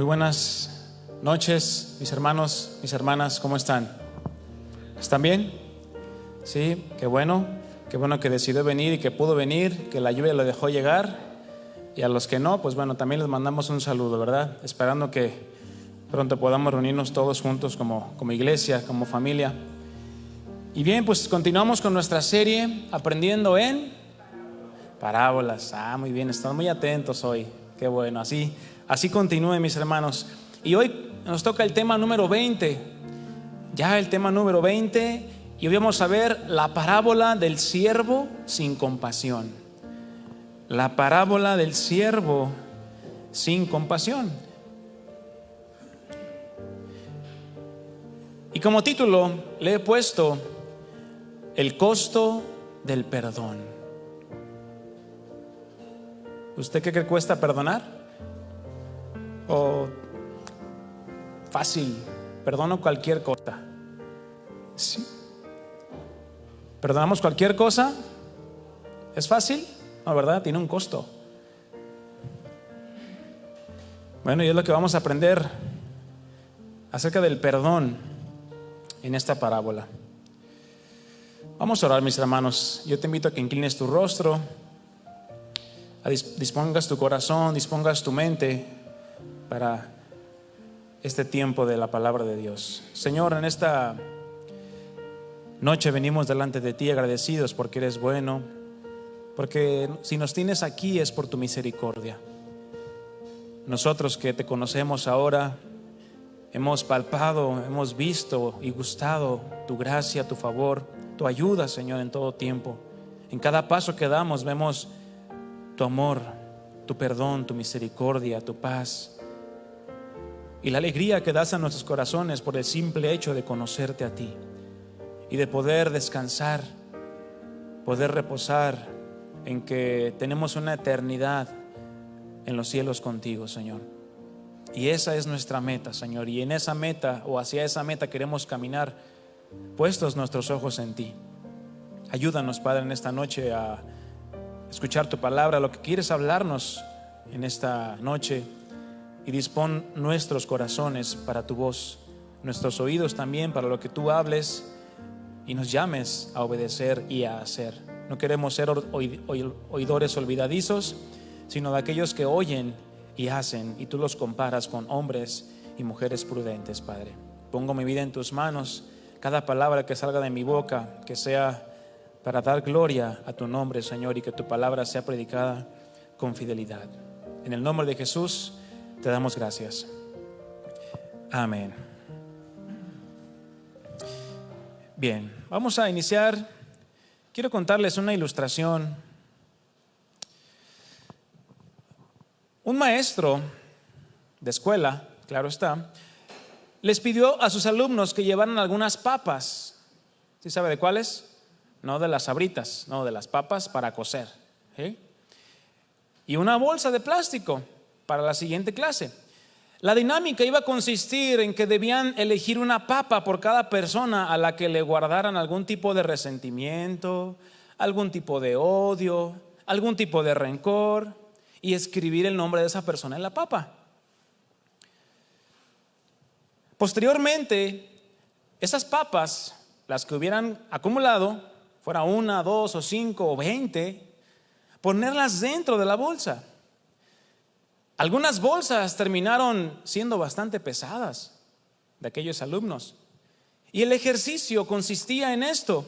Muy buenas noches, mis hermanos, mis hermanas, ¿cómo están? ¿Están bien? Sí, qué bueno que decidió venir y que pudo venir, que la lluvia lo dejó llegar. Y a los que no, pues bueno, también les mandamos un saludo, ¿verdad? Esperando que pronto podamos reunirnos todos juntos como iglesia, como familia. Y bien, pues continuamos con nuestra serie Aprendiendo en Parábolas. Muy bien, están muy atentos hoy. Qué bueno, así continúen, mis hermanos. Y hoy nos toca el tema número 20. Ya el tema número 20. Y hoy vamos a ver la parábola del siervo sin compasión. La parábola del siervo sin compasión. Y como título le he puesto el costo del perdón. ¿Usted qué cree que cuesta perdonar? ¿O fácil? Perdono cualquier cosa. ¿Sí? ¿Perdonamos cualquier cosa? ¿Es fácil? No, ¿verdad? Tiene un costo. Bueno, y es lo que vamos a aprender acerca del perdón en esta parábola. Vamos a orar, mis hermanos. Yo te invito a que inclines tu rostro, dispongas tu corazón, dispongas tu mente para este tiempo de la palabra de Dios. Señor, en esta noche venimos delante de ti agradecidos porque eres bueno, porque si nos tienes aquí es por tu misericordia. Nosotros que te conocemos ahora hemos palpado, hemos visto y gustado tu gracia, tu favor, tu ayuda, Señor, en todo tiempo. En cada paso que damos vemos tu amor, tu perdón, tu misericordia, tu paz y la alegría que das a nuestros corazones por el simple hecho de conocerte a ti y de poder descansar, poder reposar en que tenemos una eternidad en los cielos contigo, Señor. Y esa es nuestra meta, Señor, y en esa meta o hacia esa meta queremos caminar puestos nuestros ojos en ti. Ayúdanos, Padre, en esta noche a escuchar tu palabra, lo que quieres hablarnos en esta noche, y dispón nuestros corazones para tu voz, nuestros oídos también para lo que tú hables y nos llames a obedecer y a hacer. No queremos ser oidores olvidadizos, sino de aquellos que oyen y hacen, y tú los comparas con hombres y mujeres prudentes, Padre. Pongo mi vida en tus manos, cada palabra que salga de mi boca, que sea para dar gloria a tu nombre, Señor, y que tu palabra sea predicada con fidelidad. En el nombre de Jesús te damos gracias. Amén. Bien, vamos a iniciar. Quiero contarles una ilustración. Un maestro de escuela, claro está, les pidió a sus alumnos que llevaran algunas papas. ¿Sí sabe de cuáles? No de las Sabritas, no, de las papas para cocer, ¿sí? Y una bolsa de plástico para la siguiente clase. La dinámica iba a consistir en que debían elegir una papa por cada persona a la que le guardaran algún tipo de resentimiento, algún tipo de odio, algún tipo de rencor, y escribir el nombre de esa persona en la papa. Posteriormente, esas papas, las que hubieran acumulado, fuera 1, 2 o 5 o 20, ponerlas dentro de la bolsa. Algunas bolsas terminaron siendo bastante pesadas de aquellos alumnos. Y el ejercicio consistía en esto: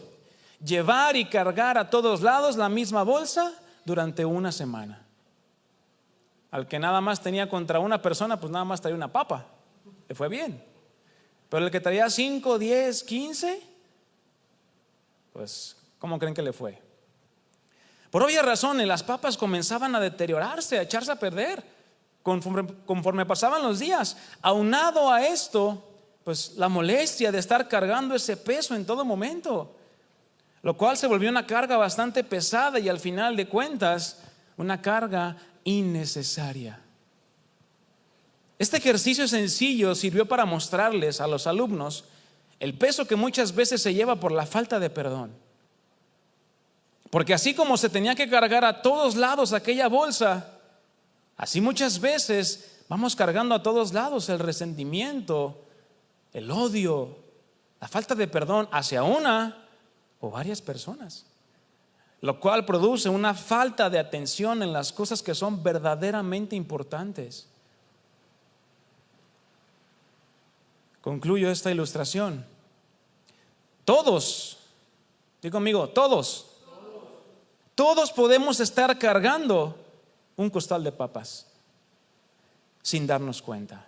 llevar y cargar a todos lados la misma bolsa durante una semana. Al que nada más tenía contra una persona, pues nada más traía una papa, le fue bien. Pero el que traía 5, 10, 15, pues ¿cómo creen que le fue? Por obvias razones, las papas comenzaban a deteriorarse, a echarse a perder conforme pasaban los días. Aunado a esto, pues la molestia de estar cargando ese peso en todo momento, lo cual se volvió una carga bastante pesada y al final de cuentas una carga innecesaria. Este ejercicio sencillo sirvió para mostrarles a los alumnos el peso que muchas veces se lleva por la falta de perdón. Porque así como se tenía que cargar a todos lados aquella bolsa, así muchas veces Vamos cargando a todos lados el resentimiento, el odio, la falta de perdón hacia una o varias personas, lo cual produce una falta de atención en las cosas que son verdaderamente importantes. Concluyo esta ilustración. Todos, digo conmigo, todos podemos estar cargando un costal de papas sin darnos cuenta,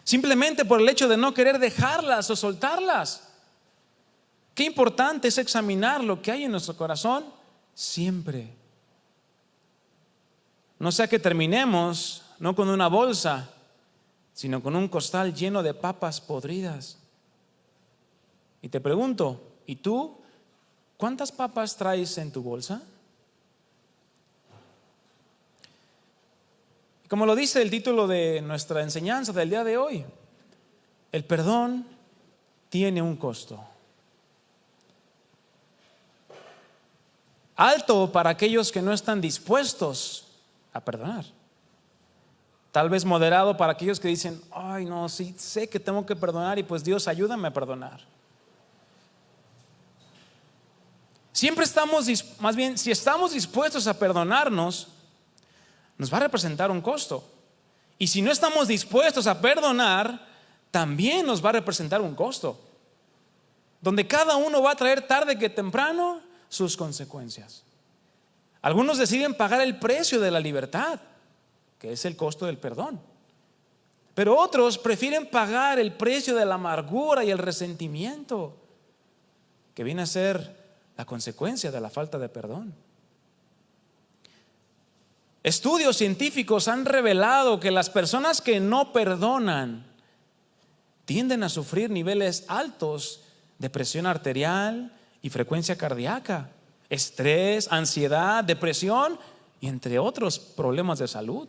simplemente por el hecho de no querer dejarlas o soltarlas. Qué importante es examinar lo que hay en nuestro corazón siempre. No sea que terminemos no con una bolsa, sino con un costal lleno de papas podridas. Y te pregunto, ¿y tú cuántas papas traes en tu bolsa? Como lo dice el título de nuestra enseñanza del día de hoy, el perdón tiene un costo. Alto para aquellos que no están dispuestos a perdonar. Tal vez moderado para aquellos que dicen, ay no, sí sé que tengo que perdonar y pues Dios ayúdame a perdonar. Siempre estamos, más bien, si estamos dispuestos a perdonarnos, nos va a representar un costo. Y si no estamos dispuestos a perdonar, también nos va a representar un costo, donde cada uno va a traer tarde que temprano sus consecuencias. Algunos deciden pagar el precio de la libertad, que es el costo del perdón, pero otros prefieren pagar el precio de la amargura y el resentimiento, que viene a ser la consecuencia de la falta de perdón. Estudios científicos han revelado que las personas que no perdonan tienden a sufrir niveles altos de presión arterial y frecuencia cardíaca, estrés, ansiedad, depresión y entre otros problemas de salud.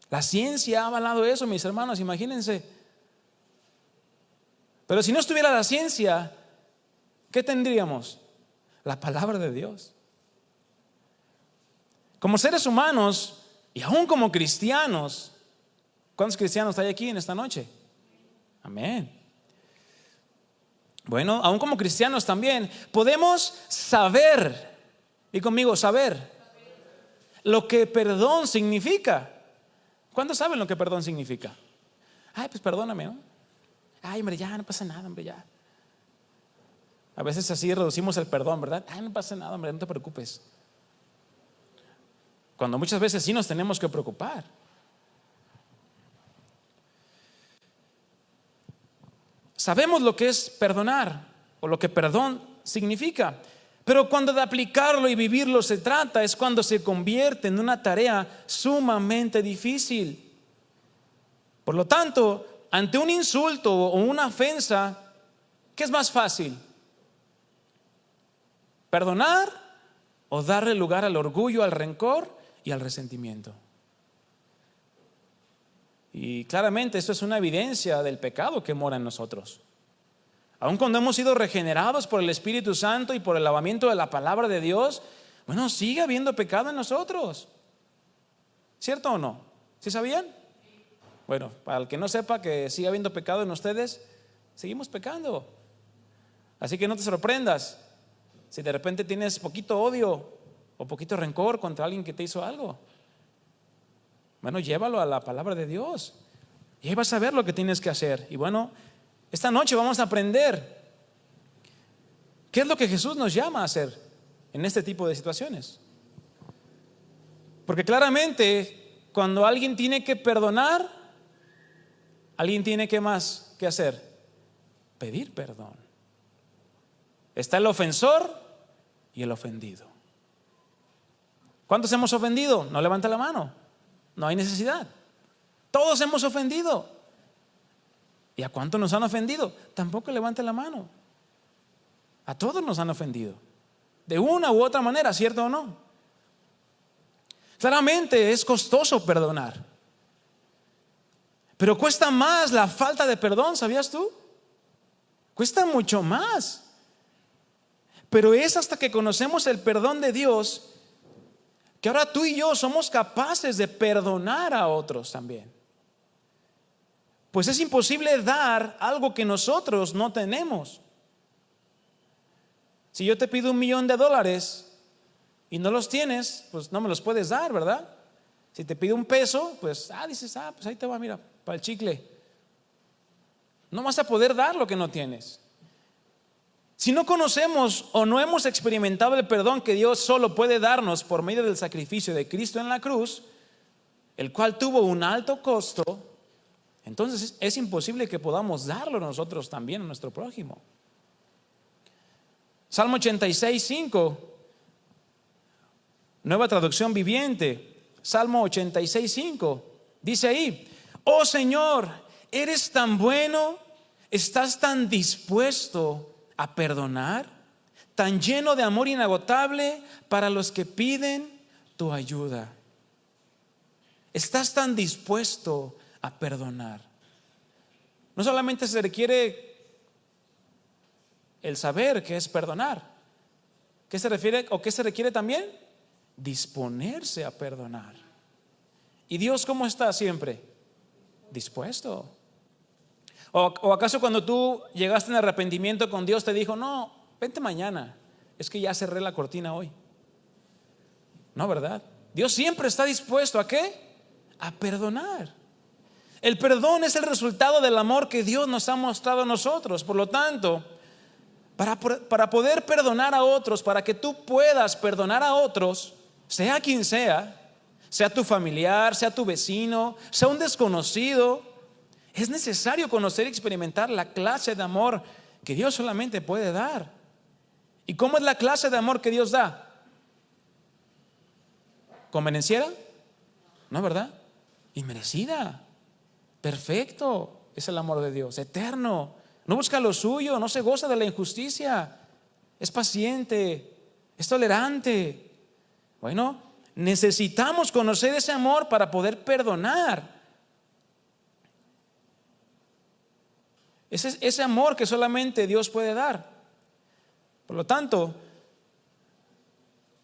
La ciencia ha avalado eso, mis hermanos, imagínense. Pero si no estuviera la ciencia, ¿qué tendríamos? La palabra de Dios. Como seres humanos y aún como cristianos, ¿cuántos cristianos hay aquí en esta noche? Amén. Bueno, aún como cristianos también podemos saber, y conmigo saber, lo que perdón significa. ¿Cuántos saben lo que perdón significa? Ay, pues perdóname, ¿no? Ay, hombre, ya no pasa nada, hombre, ya. A veces así reducimos el perdón, ¿verdad? Ay, no pasa nada, hombre, no te preocupes. Cuando muchas veces sí nos tenemos que preocupar. Sabemos lo que es perdonar o lo que perdón significa, pero cuando de aplicarlo y vivirlo se trata, es cuando se convierte en una tarea sumamente difícil. Por lo tanto, ante un insulto o una ofensa, ¿qué es más fácil? ¿Perdonar o darle lugar al orgullo, al rencor y al resentimiento? Y claramente esto es una evidencia del pecado que mora en nosotros. Aun cuando hemos sido regenerados por el Espíritu Santo y por el lavamiento de la palabra de Dios, bueno, sigue habiendo pecado en nosotros. ¿Cierto o no? ¿Sí sabían? Bueno, para el que no sepa que sigue habiendo pecado en ustedes, seguimos pecando. Así que no te sorprendas si de repente tienes poquito odio o poquito rencor contra alguien que te hizo algo. Bueno, llévalo a la palabra de Dios y ahí vas a ver lo que tienes que hacer. Y bueno, esta noche vamos a aprender qué es lo que Jesús nos llama a hacer en este tipo de situaciones. Porque claramente cuando alguien tiene que perdonar, alguien tiene que más que hacer, pedir perdón. Está el ofensor y el ofendido. ¿Cuántos hemos ofendido? No levanta la mano. No hay necesidad. Todos hemos ofendido. ¿Y a cuántos nos han ofendido? Tampoco levante la mano. A todos nos han ofendido, de una u otra manera, ¿cierto o no? Claramente es costoso perdonar, pero cuesta más la falta de perdón, ¿sabías tú? Cuesta mucho más. Pero es hasta que conocemos el perdón de Dios que ahora tú y yo somos capaces de perdonar a otros también. Pues es imposible dar algo que nosotros no tenemos. Si yo te pido $1,000,000 y no los tienes, pues no me los puedes dar, ¿verdad? Si te pido $1, pues dices, pues ahí te va, mira, para el chicle. No vas a poder dar lo que no tienes. Si no conocemos o no hemos experimentado el perdón que Dios solo puede darnos por medio del sacrificio de Cristo en la cruz, el cual tuvo un alto costo, entonces es imposible que podamos darlo nosotros también a nuestro prójimo. Salmo 86:5, Nueva Traducción Viviente. Salmo 86:5 dice ahí: oh Señor, eres tan bueno, estás tan dispuesto a perdonar, tan lleno de amor inagotable para los que piden tu ayuda. Estás tan dispuesto a perdonar. No solamente se requiere el saber qué es perdonar. ¿Qué se refiere o qué se requiere también? Disponerse a perdonar. ¿Y Dios cómo está siempre? Dispuesto. ¿O acaso cuando tú llegaste en arrepentimiento con Dios te dijo, no, vente mañana, es que ya cerré la cortina hoy? No, ¿verdad? Dios siempre está dispuesto ¿a qué? A perdonar. El perdón es el resultado del amor que Dios nos ha mostrado a nosotros. Por lo tanto, para poder perdonar a otros, para que tú puedas perdonar a otros, sea quien sea tu familiar, sea tu vecino, sea un desconocido, es necesario conocer y experimentar la clase de amor que Dios solamente puede dar. ¿Y cómo es la clase de amor que Dios da? ¿Convenenciera? No, ¿verdad? Inmerecida. Perfecto. Es el amor de Dios, eterno. No busca lo suyo, no se goza de la injusticia. Es paciente, es tolerante. Bueno, necesitamos conocer ese amor para poder perdonar. Ese amor que solamente Dios puede dar. Por lo tanto,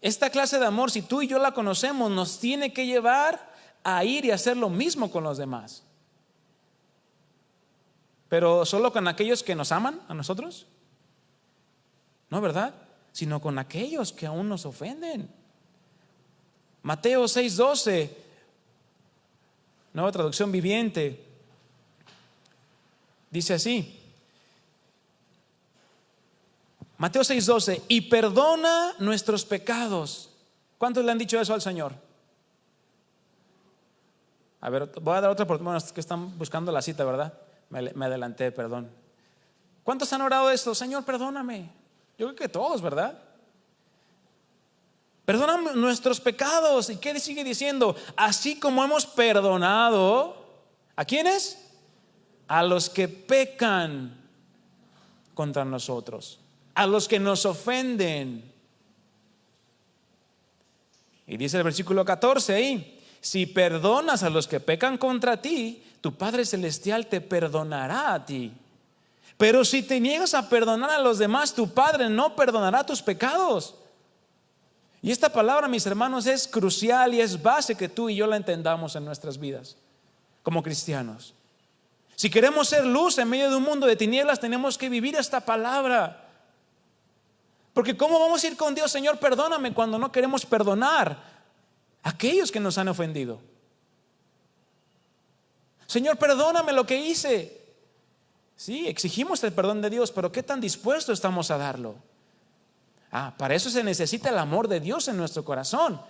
esta clase de amor, si tú y yo la conocemos, nos tiene que llevar a ir y hacer lo mismo con los demás. Pero solo con aquellos que nos aman a nosotros, no, ¿verdad? Sino con aquellos que aún nos ofenden. Mateo 6:12, Nueva Traducción Viviente, dice así. Mateo 6:12, y perdona nuestros pecados. ¿Cuántos le han dicho eso al Señor? A ver, voy a dar otra oportunidad. Bueno, es que están buscando la cita, ¿verdad? Me adelanté, perdón. ¿Cuántos han orado esto? Señor, perdóname. Yo creo que todos, ¿verdad? Perdona nuestros pecados. ¿Y qué sigue diciendo? Así como hemos perdonado, ¿a quiénes? A los que pecan contra nosotros, a los que nos ofenden. Y dice el versículo 14 ahí: si perdonas a los que pecan contra ti, tu Padre Celestial te perdonará a ti. Pero si te niegas a perdonar a los demás, tu Padre no perdonará tus pecados. Y esta palabra, mis hermanos, es crucial y es base que tú y yo la entendamos en nuestras vidas como cristianos. Si queremos ser luz en medio de un mundo de tinieblas, tenemos que vivir esta palabra. Porque ¿cómo vamos a ir con Dios? Señor, perdóname, cuando no queremos perdonar a aquellos que nos han ofendido. Señor, perdóname lo que hice. Sí, exigimos el perdón de Dios, pero ¿qué tan dispuestos estamos a darlo? Para eso se necesita el amor de Dios en nuestro corazón.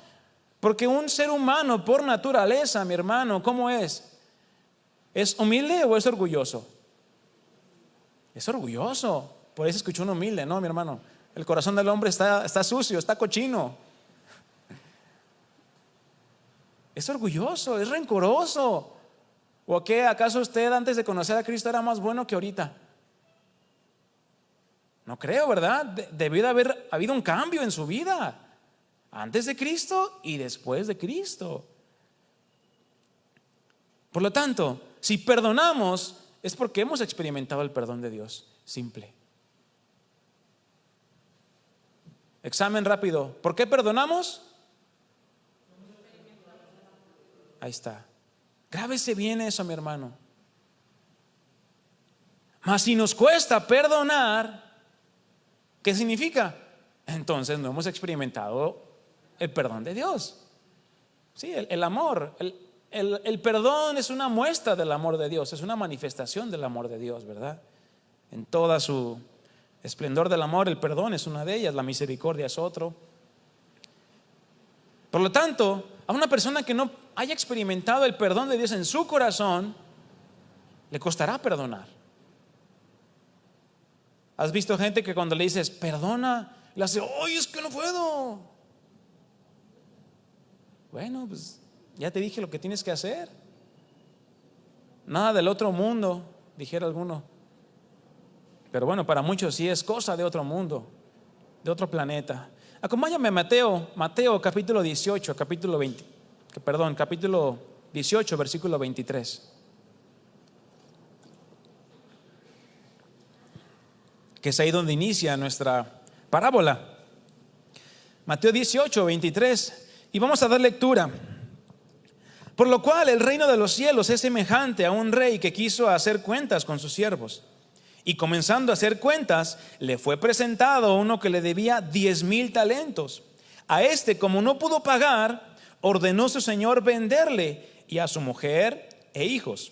Porque un ser humano por naturaleza, mi hermano, ¿cómo es? ¿Es humilde o es orgulloso? Es orgulloso. Por eso escucho un humilde, no, mi hermano. El corazón del hombre está sucio, está cochino. Es orgulloso, es rencoroso. ¿O qué? ¿Acaso usted antes de conocer a Cristo era más bueno que ahorita? No creo, ¿verdad? Debió de haber habido un cambio en su vida antes de Cristo y después de Cristo. Por lo tanto, si perdonamos es porque hemos experimentado el perdón de Dios. Simple. Examen rápido. ¿Por qué perdonamos? ahí está. Grábese bien eso, mi hermano. Mas si nos cuesta perdonar, ¿qué significa? Entonces no hemos experimentado el perdón de Dios. Sí, el amor, el perdón es una muestra del amor de Dios, es una manifestación del amor de Dios, ¿verdad? En toda su esplendor del amor, el perdón es una de ellas, la misericordia es otro. Por lo tanto, a una persona que no haya experimentado el perdón de Dios en su corazón, le costará perdonar. ¿Has visto gente que cuando le dices perdona, le hace, ¡ay, es que no puedo! Bueno, pues ya te dije lo que tienes que hacer. Nada del otro mundo, dijera alguno. Pero bueno, para muchos sí es cosa de otro mundo, de otro planeta. Acompáñame a Mateo capítulo 18, capítulo 18, versículo 23. Que es ahí donde inicia nuestra parábola. Mateo 18, 23. Y vamos a dar lectura. Por lo cual el reino de los cielos es semejante a un rey que quiso hacer cuentas con sus siervos. Y comenzando a hacer cuentas, le fue presentado uno que le debía 10,000 talentos. A este, como no pudo pagar, ordenó su señor venderle y a su mujer e hijos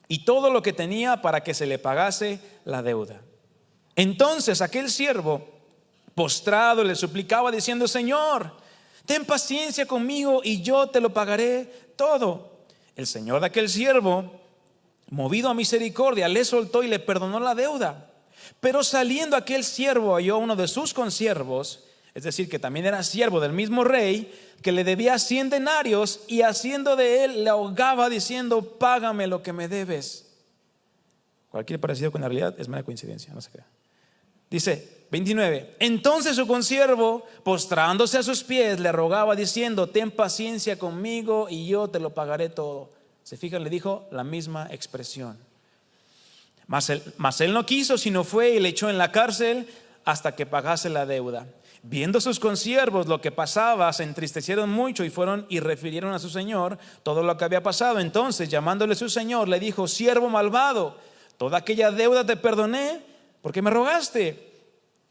y todo lo que tenía para que se le pagase la deuda. Entonces aquel siervo, postrado, le suplicaba diciendo, Señor, ten paciencia conmigo y yo te lo pagaré todo. El señor de aquel siervo, movido a misericordia, le soltó y le perdonó la deuda. Pero saliendo aquel siervo halló a uno de sus consiervos, es decir, que también era siervo del mismo rey, que le debía 100 denarios y haciendo de él le ahogaba diciendo, págame lo que me debes. Cualquier parecido con la realidad es mera coincidencia, no se crea. Dice 29, entonces su consiervo, postrándose a sus pies, le rogaba diciendo, ten paciencia conmigo y yo te lo pagaré todo. Se fijan, le dijo la misma expresión. Mas él no quiso, sino fue y le echó en la cárcel hasta que pagase la deuda. Viendo sus consiervos lo que pasaba, se entristecieron mucho y fueron y refirieron a su señor todo lo que había pasado. Entonces, llamándole su señor, le dijo, siervo malvado, toda aquella deuda te perdoné porque me rogaste.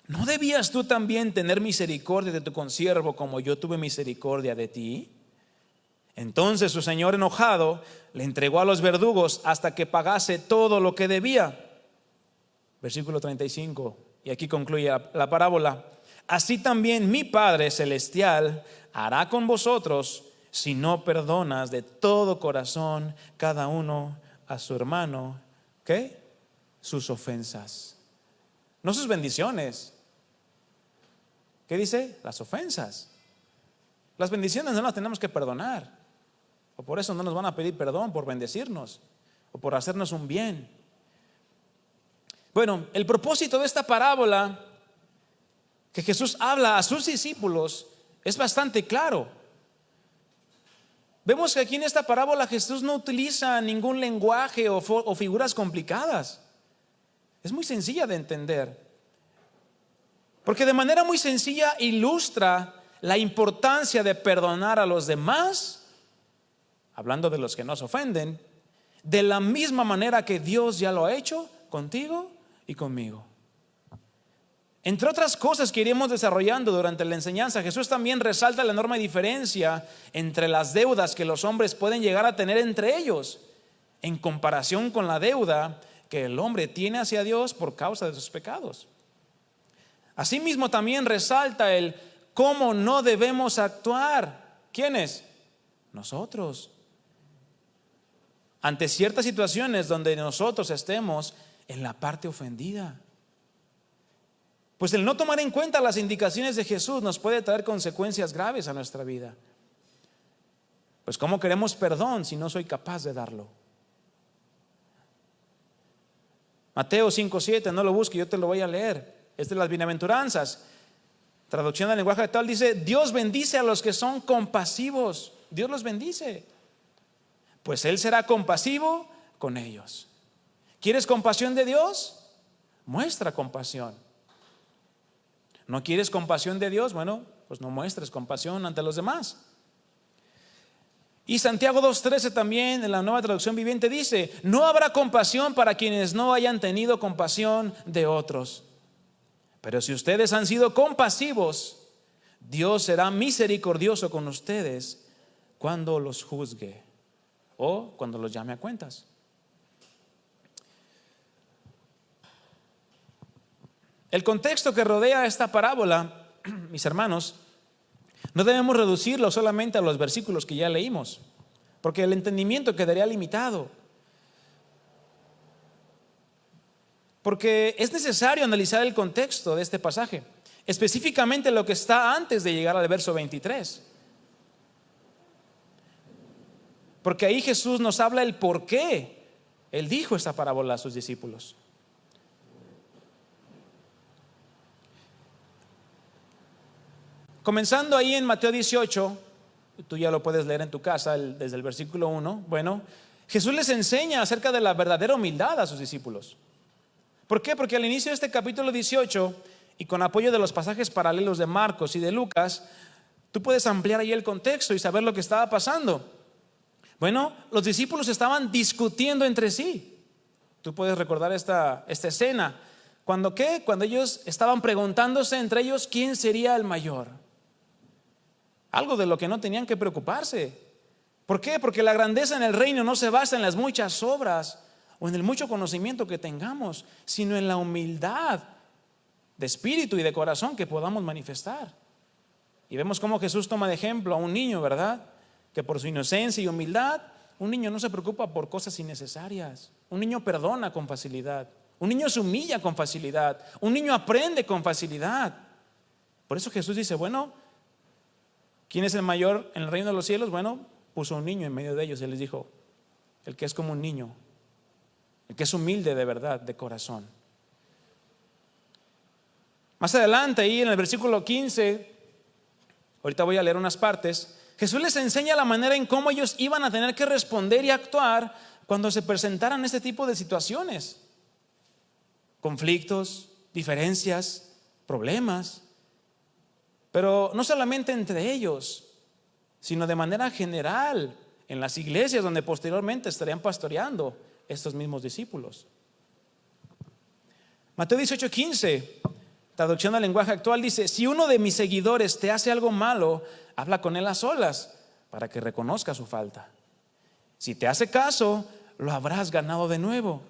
¿No debías tú también tener misericordia de tu consiervo como yo tuve misericordia de ti? Entonces su señor, enojado, le entregó a los verdugos hasta que pagase todo lo que debía. Versículo 35, y aquí concluye la parábola. Así también mi Padre Celestial hará con vosotros si no perdonas de todo corazón cada uno a su hermano, ¿qué? Sus ofensas. No sus bendiciones. ¿Qué dice? Las ofensas. Las bendiciones no las tenemos que perdonar. O por eso no nos van a pedir perdón por bendecirnos o por hacernos un bien. Bueno, el propósito de esta parábola que Jesús habla a sus discípulos es bastante claro. Vemos que aquí en esta parábola Jesús no utiliza ningún lenguaje o figuras complicadas. Es muy sencilla de entender. Porque de manera muy sencilla ilustra la importancia de perdonar a los demás, hablando de los que nos ofenden, de la misma manera que Dios ya lo ha hecho contigo y conmigo. Entre otras cosas que iremos desarrollando durante la enseñanza, Jesús también resalta la enorme diferencia entre las deudas que los hombres pueden llegar a tener entre ellos, en comparación con la deuda que el hombre tiene hacia Dios por causa de sus pecados. Asimismo también resalta el cómo no debemos actuar. ¿Quiénes? Nosotros. Ante ciertas situaciones donde nosotros estemos en la parte ofendida. Pues el no tomar en cuenta las indicaciones de Jesús nos puede traer consecuencias graves a nuestra vida. Pues ¿cómo queremos perdón si no soy capaz de darlo? Mateo 5:7, no lo busque, yo te lo voy a leer. Es de las bienaventuranzas. Traducción al lenguaje actual dice, Dios bendice a los que son compasivos. Dios los bendice. Pues Él será compasivo con ellos. ¿Quieres compasión de Dios? Muestra compasión. ¿No quieres compasión de Dios? Bueno, pues no muestres compasión ante los demás. Y Santiago 2:13 también en la Nueva Traducción Viviente dice: no habrá compasión para quienes no hayan tenido compasión de otros. Pero si ustedes han sido compasivos, Dios será misericordioso con ustedes cuando los juzgue o cuando los llame a cuentas. El contexto que rodea esta parábola, mis hermanos, no debemos reducirlo solamente a los versículos que ya leímos, porque el entendimiento quedaría limitado. Porque es necesario analizar el contexto de este pasaje, específicamente lo que está antes de llegar al verso 23. Porque ahí Jesús nos habla el por qué Él dijo esta parábola a sus discípulos. Comenzando ahí en Mateo 18, tú ya lo puedes leer en tu casa desde el versículo 1. Bueno, Jesús les enseña acerca de la verdadera humildad a sus discípulos. ¿Por qué? Porque al inicio de este capítulo 18, y con apoyo de los pasajes paralelos de Marcos y de Lucas, tú puedes ampliar ahí el contexto y saber lo que estaba pasando. Bueno, los discípulos estaban discutiendo entre sí. Tú puedes recordar esta escena. ¿Cuándo qué? Cuando ellos estaban preguntándose entre ellos quién sería el mayor. Algo de lo que no tenían que preocuparse. ¿Por qué? Porque la grandeza en el reino no se basa en las muchas obras o en el mucho conocimiento que tengamos, sino en la humildad de espíritu y de corazón que podamos manifestar. Y vemos cómo Jesús toma de ejemplo a un niño, ¿verdad? Que por su inocencia y humildad, un niño no se preocupa por cosas innecesarias. Un niño perdona con facilidad. Un niño se humilla con facilidad. Un niño aprende con facilidad. Por eso Jesús dice, bueno, ¿quién es el mayor en el reino de los cielos? Bueno, puso un niño en medio de ellos y les dijo, el que es como un niño, el que es humilde de verdad, de corazón. Más adelante, ahí en el versículo 15, ahorita voy a leer unas partes, Jesús les enseña la manera en cómo ellos iban a tener que responder y actuar cuando se presentaran este tipo de situaciones. Conflictos, diferencias, problemas. Pero no solamente entre ellos, sino de manera general en las iglesias donde posteriormente estarían pastoreando estos mismos discípulos. Mateo 18:15, traducción al lenguaje actual, dice: si uno de mis seguidores te hace algo malo, habla con él a solas para que reconozca su falta. Si te hace caso, lo habrás ganado de nuevo.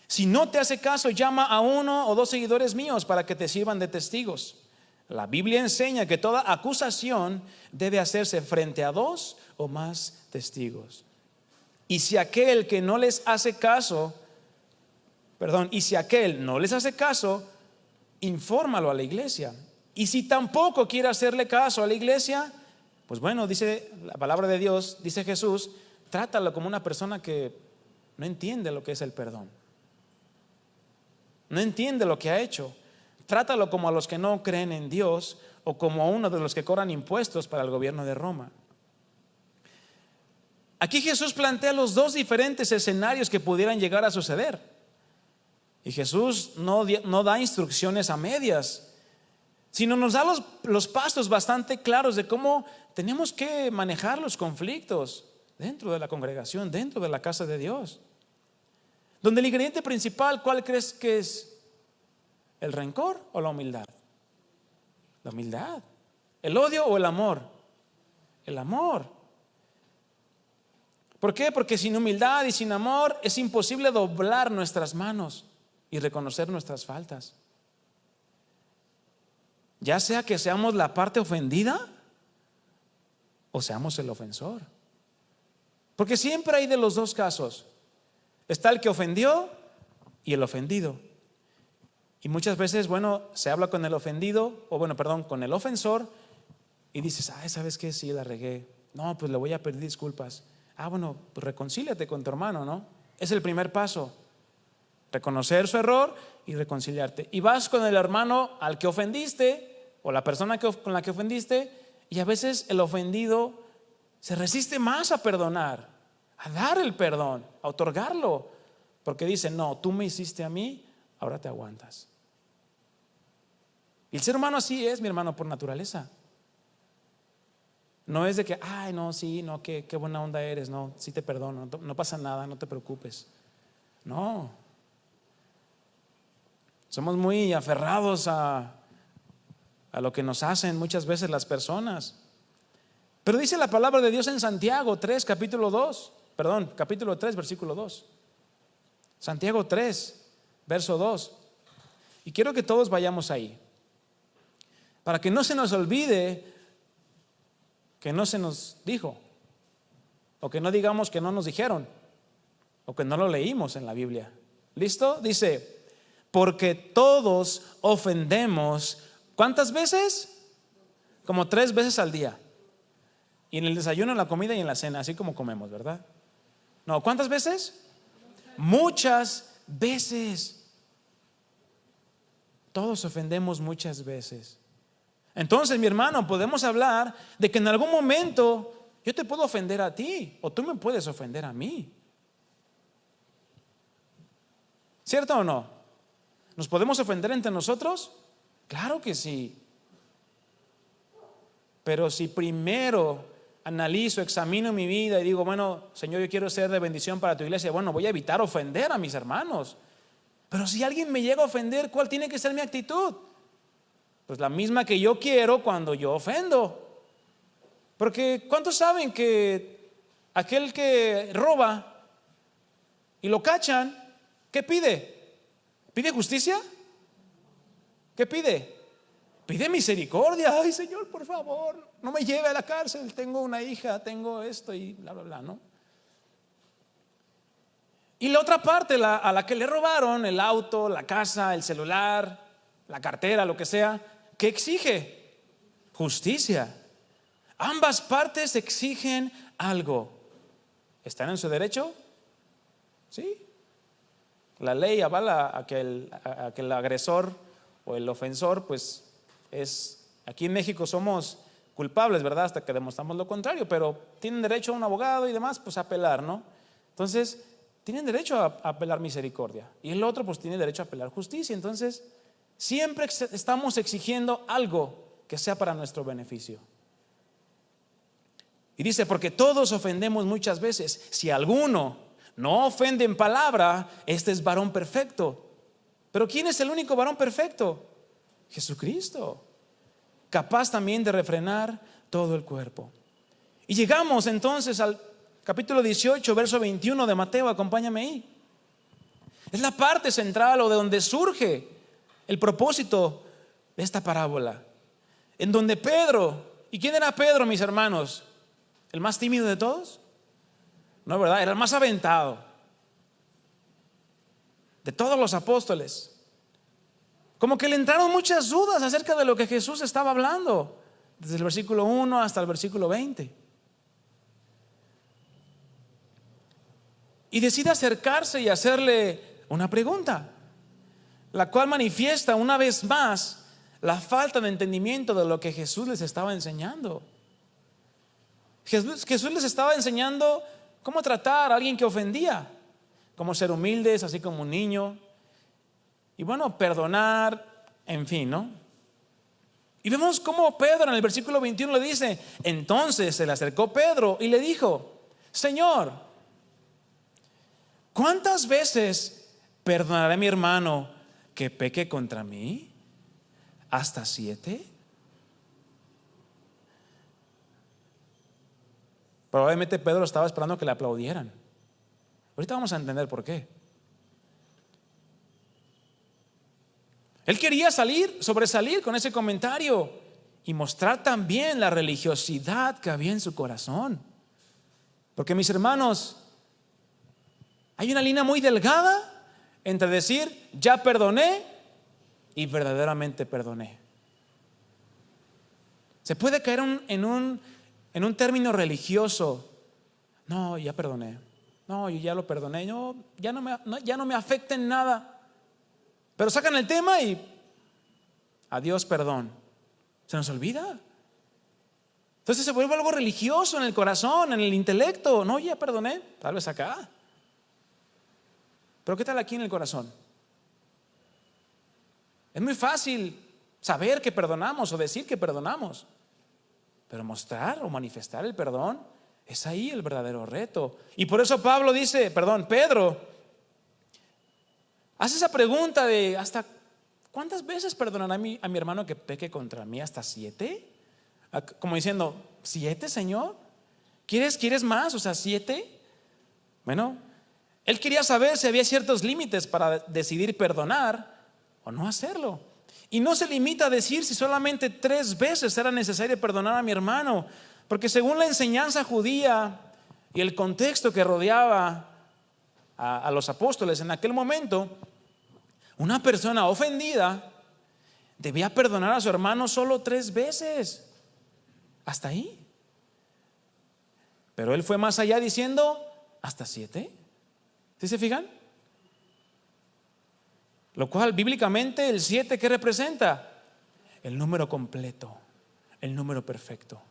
Si no te hace caso, llama a 1 o 2 seguidores míos para que te sirvan de testigos. La Biblia enseña que toda acusación debe hacerse frente a 2 o más testigos. Y si aquel no les hace caso, infórmalo a la iglesia. Y si tampoco quiere hacerle caso a la iglesia, pues bueno, dice la palabra de Dios, dice Jesús, trátalo como una persona que no entiende lo que es el perdón. No entiende lo que ha hecho. Trátalo como a los que no creen en Dios o como a uno de los que cobran impuestos para el gobierno de Roma. Aquí Jesús plantea los 2 diferentes escenarios que pudieran llegar a suceder. Y Jesús no da instrucciones a medias, sino nos da los pasos bastante claros de cómo tenemos que manejar los conflictos dentro de la congregación, dentro de la casa de Dios. Donde el ingrediente principal, ¿cuál crees que es? ¿El rencor o la humildad? La humildad. ¿El odio o el amor? El amor. ¿Por qué? Porque sin humildad y sin amor es imposible doblar nuestras manos y reconocer nuestras faltas. Ya sea que seamos la parte ofendida o seamos el ofensor. Porque siempre hay de los 2 casos. Está el que ofendió y el ofendido. Y muchas veces, bueno, se habla con el ofendido, con el ofensor, y dices, ¿sabes qué? Sí, la regué. No, pues le voy a pedir disculpas. Pues reconcíliate con tu hermano, ¿no? Es el primer paso. Reconocer su error y reconciliarte. Y vas con el hermano al que ofendiste, o la persona con la que ofendiste, y a veces el ofendido se resiste más a perdonar, a dar el perdón, a otorgarlo, porque dice, no, tú me hiciste a mí, ahora te aguantas. Y el ser humano así es, mi hermano, por naturaleza. No es de que, ay, no, sí, no, qué buena onda eres, no, sí te perdono, no pasa nada, no te preocupes. No. Somos muy aferrados a lo que nos hacen muchas veces las personas. Pero dice la palabra de Dios en Santiago 3, capítulo 3, versículo 2. Santiago 3, verso 2. Y quiero que todos vayamos ahí, para que no se nos olvide que no se nos dijo, o que no digamos que no nos dijeron, o que no lo leímos en la Biblia. ¿Listo? Dice, porque todos ofendemos. ¿Cuántas veces? Como 3 veces al día. Y en el desayuno, en la comida y en la cena, así como comemos, ¿verdad? No, ¿cuántas veces? Muchas veces. Todos ofendemos muchas veces. Entonces, mi hermano, podemos hablar de que en algún momento yo te puedo ofender a ti, o tú me puedes ofender a mí. ¿Cierto o no? ¿Nos podemos ofender entre nosotros? Claro que sí. Pero si primero analizo, examino mi vida y digo, bueno, Señor, yo quiero ser de bendición para tu iglesia, bueno, voy a evitar ofender a mis hermanos. Pero si alguien me llega a ofender, ¿cuál tiene que ser mi actitud? Pues la misma que yo quiero cuando yo ofendo. Porque ¿cuántos saben que aquel que roba y lo cachan, qué pide? ¿Pide justicia? ¿Qué pide? Pide misericordia. Ay, Señor, por favor, no me lleve a la cárcel, tengo una hija, tengo esto y bla, bla, bla, ¿no? Y la otra parte, a la que le robaron el auto, la casa, el celular, la cartera, lo que sea, ¿qué exige? Justicia. Ambas partes exigen algo. ¿Están en su derecho? Sí. La ley avala a que el agresor o el ofensor, pues aquí en México somos culpables, ¿verdad? Hasta que demostramos lo contrario, pero tienen derecho a un abogado y demás, pues a apelar, ¿no? Entonces, tienen derecho a apelar misericordia. Y el otro, pues tiene derecho a apelar justicia. Entonces, siempre estamos exigiendo algo que sea para nuestro beneficio. Y dice, porque todos ofendemos muchas veces. Si alguno no ofende en palabra, este es varón perfecto. Pero ¿quién es el único varón perfecto? Jesucristo, capaz también de refrenar todo el cuerpo. Y llegamos entonces al capítulo 18, verso 21 de Mateo. Acompáñame ahí. Es la parte central o de donde surge el propósito de esta parábola, en donde Pedro, ¿y quién era Pedro, mis hermanos? ¿El más tímido de todos? No, ¿verdad? Era el más aventado de todos los apóstoles. Como que le entraron muchas dudas acerca de lo que Jesús estaba hablando, desde el versículo 1 hasta el versículo 20. Y decide acercarse y hacerle una pregunta, la cual manifiesta una vez más la falta de entendimiento de lo que Jesús les estaba enseñando. Jesús les estaba enseñando cómo tratar a alguien que ofendía, cómo ser humildes, así como un niño, y bueno, perdonar, en fin, ¿no? Y vemos cómo Pedro en el versículo 21 le dice, entonces se le acercó Pedro y le dijo, Señor, ¿cuántas veces perdonaré a mi hermano que peque contra mí? ¿Hasta 7? Probablemente Pedro estaba esperando que le aplaudieran. Ahorita vamos a entender por qué. Él quería sobresalir con ese comentario y mostrar también la religiosidad que había en su corazón. Porque, mis hermanos, hay una línea muy delgada entre decir ya perdoné y verdaderamente perdoné. Se puede caer en un término religioso. No, ya perdoné. No, yo ya lo perdoné. No, ya no me afecta en nada. Pero sacan el tema y adiós, perdón. Se nos olvida. Entonces se vuelve algo religioso en el corazón, en el intelecto. No, ya perdoné, tal vez acá. Pero ¿qué tal aquí en el corazón? Es muy fácil saber que perdonamos o decir que perdonamos. Pero mostrar o manifestar el perdón es ahí el verdadero reto. Y por eso Pedro hace esa pregunta de ¿hasta cuántas veces perdonará a mi hermano que peque contra mí? ¿Hasta 7? Como diciendo, ¿7, Señor? ¿Quieres más? O sea, 7. Bueno, él quería saber si había ciertos límites para decidir perdonar o no hacerlo. Y no se limita a decir si solamente 3 veces era necesario perdonar a mi hermano, porque según la enseñanza judía y el contexto que rodeaba a los apóstoles en aquel momento, una persona ofendida debía perdonar a su hermano solo 3 veces. Hasta ahí. Pero él fue más allá diciendo hasta 7. ¿Sí se fijan? Lo cual bíblicamente el 7, ¿qué representa? El número completo, el número perfecto.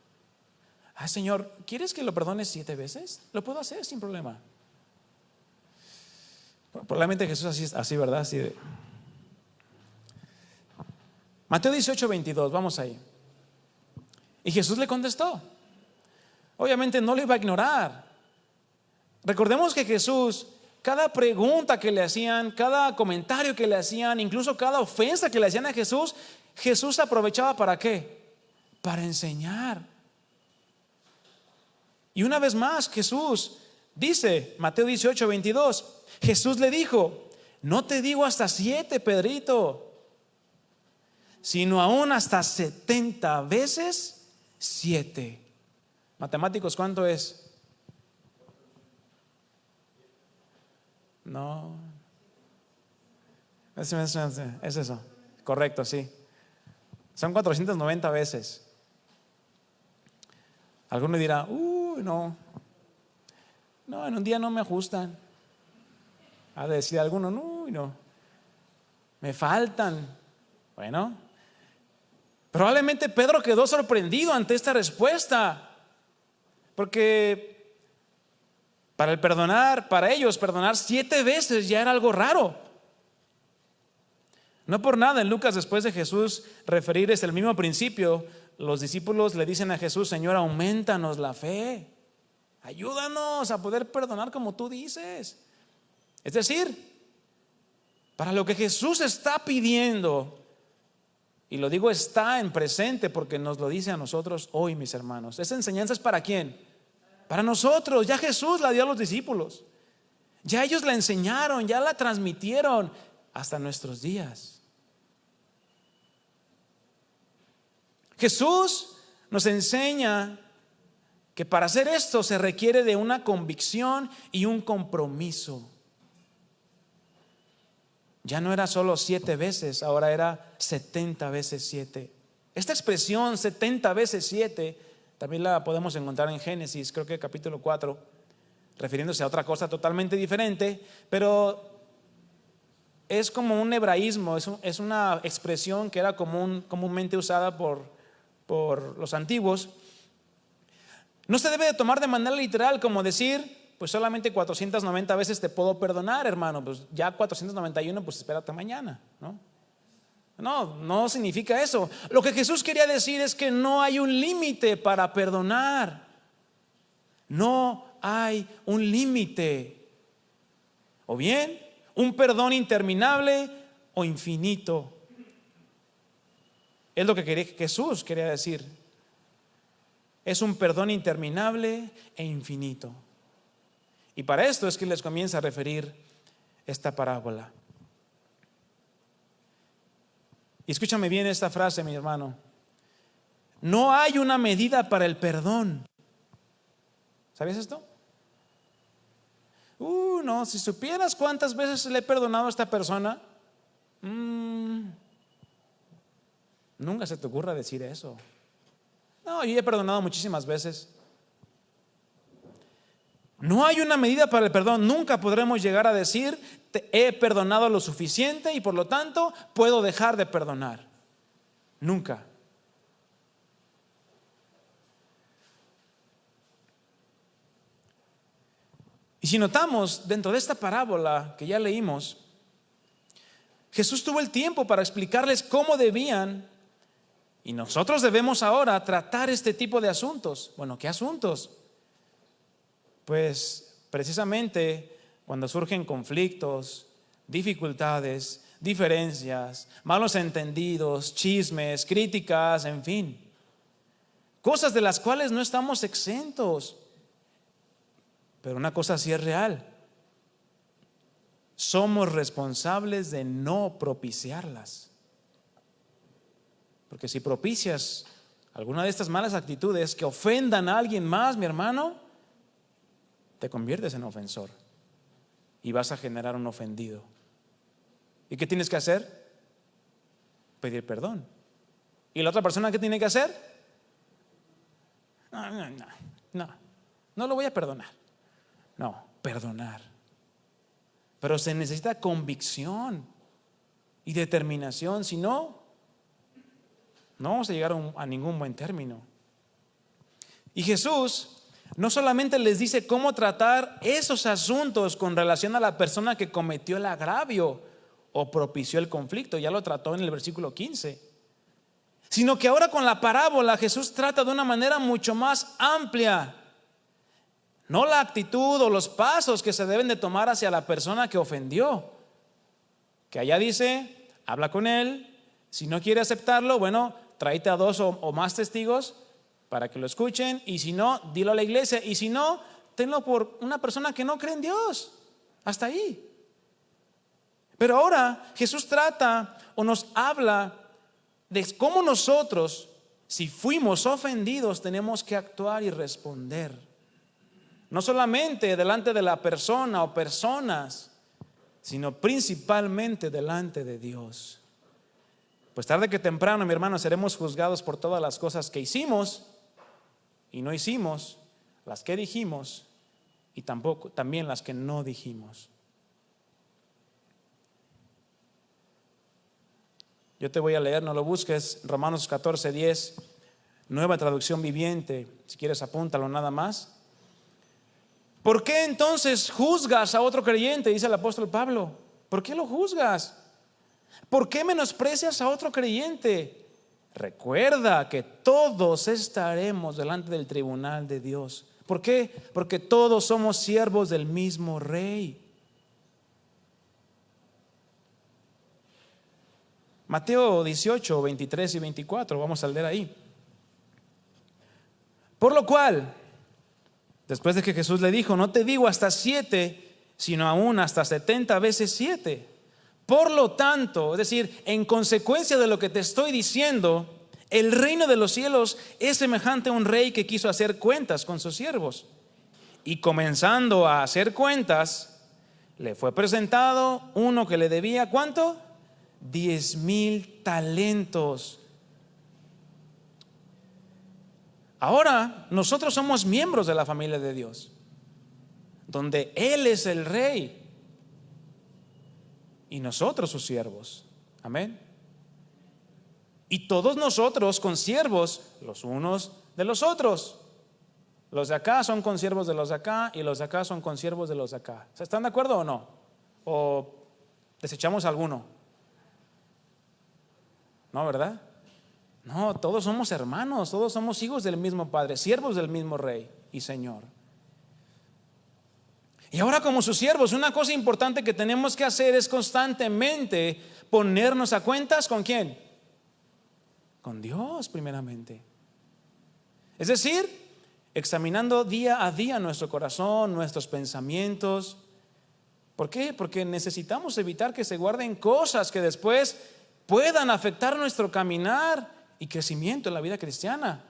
Señor, ¿quieres que lo perdones 7 veces? Lo puedo hacer sin problema. Probablemente Jesús así, ¿verdad? Así de... Mateo 18:22, vamos ahí. Y Jesús le contestó. Obviamente no lo iba a ignorar. Recordemos que Jesús, cada pregunta que le hacían, cada comentario que le hacían, incluso cada ofensa que le hacían a Jesús, Jesús aprovechaba ¿para qué? Para enseñar. Y una vez más Jesús dice, Mateo 18:22, Jesús le dijo, no te digo hasta 7, Pedrito, sino aún hasta 70 veces 7. Matemáticos, ¿cuánto es? No. Es eso. Correcto, sí. Son 490 veces. Alguno dirá, no, en un día no me ajustan. Ha de decir alguno, no, me faltan. Bueno, probablemente Pedro quedó sorprendido ante esta respuesta, porque para ellos perdonar 7 veces ya era algo raro. No por nada en Lucas, después de Jesús referir el mismo principio, los discípulos le dicen a Jesús, Señor, aumentanos la fe, ayúdanos a poder perdonar como tú dices. Es decir, para lo que Jesús está pidiendo, y lo digo está en presente porque nos lo dice a nosotros hoy, mis hermanos. Esa enseñanza es ¿para quién? Para nosotros. Ya Jesús la dio a los discípulos, ya ellos la enseñaron, ya la transmitieron hasta nuestros días. Jesús nos enseña que para hacer esto se requiere de una convicción y un compromiso. Ya no era solo 7 veces, ahora era 70 veces 7. Esta expresión 70 veces 7 también la podemos encontrar en Génesis, creo que capítulo 4, refiriéndose a otra cosa totalmente diferente, pero es como un hebraísmo, es una expresión que era comúnmente usada por los antiguos. No se debe de tomar de manera literal como decir, pues solamente 490 veces te puedo perdonar, hermano, pues ya 491, pues espérate mañana, no significa eso. Lo que Jesús quería decir es que no hay un límite para perdonar. No hay un límite. O bien, un perdón interminable o infinito. Es lo que Jesús quería decir. Es un perdón interminable e infinito. Y para esto es que les comienza a referir esta parábola. Y escúchame bien esta frase, mi hermano. No hay una medida para el perdón. ¿Sabías esto? No, si supieras cuántas veces le he perdonado a esta persona, nunca se te ocurra decir eso. No, yo he perdonado muchísimas veces. No hay una medida para el perdón. Nunca podremos llegar a decir, te he perdonado lo suficiente y por lo tanto puedo dejar de perdonar. Nunca. Y si notamos dentro de esta parábola que ya leímos, Jesús tuvo el tiempo para explicarles cómo debían Y nosotros debemos ahora tratar este tipo de asuntos. Bueno, ¿qué asuntos? Pues precisamente cuando surgen conflictos, dificultades, diferencias, malos entendidos, chismes, críticas, en fin. Cosas de las cuales no estamos exentos. Pero una cosa sí es real. Somos responsables de no propiciarlas. Porque si propicias alguna de estas malas actitudes que ofendan a alguien más, mi hermano, te conviertes en ofensor y vas a generar un ofendido. ¿Y qué tienes que hacer? Pedir perdón. ¿Y la otra persona qué tiene que hacer? No lo voy a perdonar. No, perdonar. Pero se necesita convicción y determinación, si no, no vamos a llegar a ningún buen término. Y Jesús no solamente les dice cómo tratar esos asuntos con relación a la persona que cometió el agravio o propició el conflicto, ya lo trató en el versículo 15, sino que ahora con la parábola Jesús trata de una manera mucho más amplia, no la actitud o los pasos que se deben de tomar hacia la persona que ofendió, que allá dice, habla con él, si no quiere aceptarlo, bueno, tráete a 2 o más testigos para que lo escuchen, y si no, dilo a la iglesia, y si no, tenlo por una persona que no cree en Dios. Hasta ahí. Pero ahora Jesús trata o nos habla de cómo nosotros, si fuimos ofendidos, tenemos que actuar y responder. No solamente delante de la persona o personas, sino principalmente delante de Dios. Pues tarde que temprano, mi hermano, seremos juzgados por todas las cosas que hicimos y no hicimos, las que dijimos y también las que no dijimos. Yo te voy a leer, no lo busques, Romanos 14:10, nueva traducción viviente, si quieres apúntalo nada más. ¿Por qué entonces juzgas a otro creyente? Dice el apóstol Pablo. ¿Por qué lo juzgas? ¿Por qué menosprecias a otro creyente? Recuerda que todos estaremos delante del tribunal de Dios. ¿Por qué? Porque todos somos siervos del mismo Rey. Mateo 18, 23 y 24, vamos a leer ahí. Por lo cual, después de que Jesús le dijo, no te digo hasta 7, sino aún hasta 70 veces 7. Por lo tanto, es decir, en consecuencia de lo que te estoy diciendo, el reino de los cielos es semejante a un rey que quiso hacer cuentas con sus siervos. Y comenzando a hacer cuentas, le fue presentado uno que le debía, ¿cuánto? 10,000 talentos. Ahora nosotros somos miembros de la familia de Dios, donde Él es el rey y nosotros sus siervos. Amén. Y todos nosotros consiervos los unos de los otros. Los de acá son consiervos de los de acá y los de acá son consiervos de los de acá. ¿Están de acuerdo o no? ¿O desechamos alguno? No, ¿verdad? No, todos somos hermanos, todos somos hijos del mismo Padre, siervos del mismo Rey y Señor. Y ahora como sus siervos, una cosa importante que tenemos que hacer es constantemente ponernos a cuentas ¿con quién? Con Dios primeramente. Es decir, examinando día a día nuestro corazón, nuestros pensamientos. ¿Por qué? Porque necesitamos evitar que se guarden cosas que después puedan afectar nuestro caminar y crecimiento en la vida cristiana.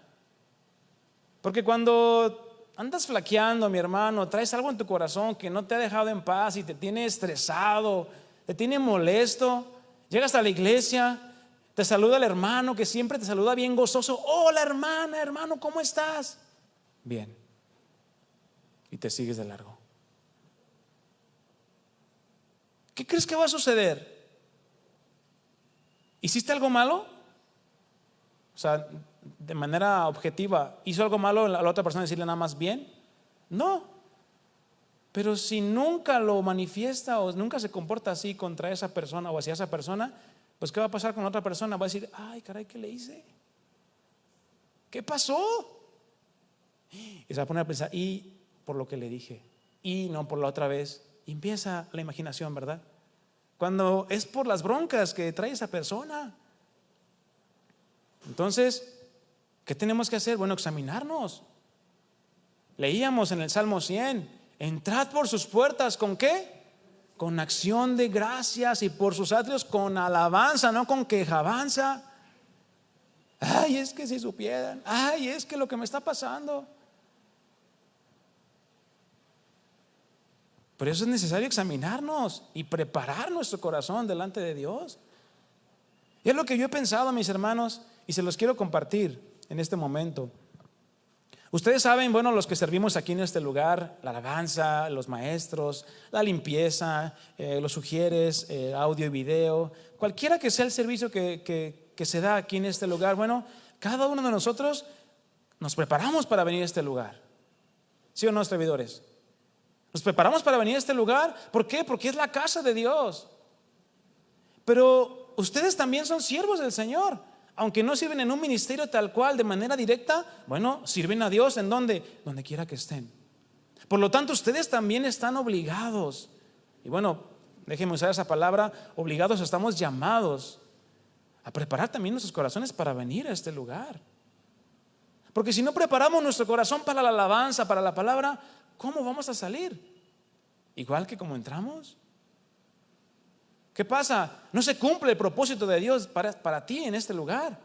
Porque cuando andas flaqueando, mi hermano, traes algo en tu corazón que no te ha dejado en paz y te tiene estresado, te tiene molesto, llegas a la iglesia, te saluda el hermano que siempre te saluda bien gozoso. Hola hermana, hermano, ¿cómo estás? Bien. Y te sigues de largo. ¿Qué crees que va a suceder? ¿Hiciste algo malo? O sea, de manera objetiva, ¿hizo algo malo a la otra persona decirle nada más bien? No. Pero si nunca lo manifiesta o nunca se comporta así contra esa persona o hacia esa persona, pues ¿qué va a pasar con la otra persona? Va a decir, ay caray, ¿qué le hice? ¿Qué pasó? Y se va a poner a pensar, y por lo que le dije, y no por la otra vez. Y empieza la imaginación, ¿verdad? Cuando es por las broncas que trae esa persona. Entonces, ¿qué tenemos que hacer? Bueno, examinarnos. Leíamos en el Salmo 100, entrad por sus puertas, ¿con qué? Con acción de gracias, y por sus atrios con alabanza, no con quejabanza. Ay, es que si supieran, ay, es que lo que me está pasando. Por eso es necesario examinarnos y preparar nuestro corazón delante de Dios. Y es lo que yo he pensado, mis hermanos, y se los quiero compartir en este momento. Ustedes saben, bueno, los que servimos aquí en este lugar, la alabanza, los maestros, la limpieza, los sugieres, audio y video, cualquiera que sea el servicio que se da aquí en este lugar, bueno, cada uno de nosotros nos preparamos para venir a este lugar. ¿Sí o no, servidores? Nos preparamos para venir a este lugar. ¿Por qué? Porque es la casa de Dios. Pero ustedes también son siervos del Señor. Aunque no sirven en un ministerio tal cual, de manera directa, bueno, sirven a Dios en donde quiera que estén. Por lo tanto, ustedes también están obligados. Y bueno, déjenme usar esa palabra, obligados, estamos llamados a preparar también nuestros corazones para venir a este lugar. Porque si no preparamos nuestro corazón para la alabanza, para la palabra, ¿cómo vamos a salir? Igual que como entramos. ¿Qué pasa? No se cumple el propósito de Dios para ti en este lugar.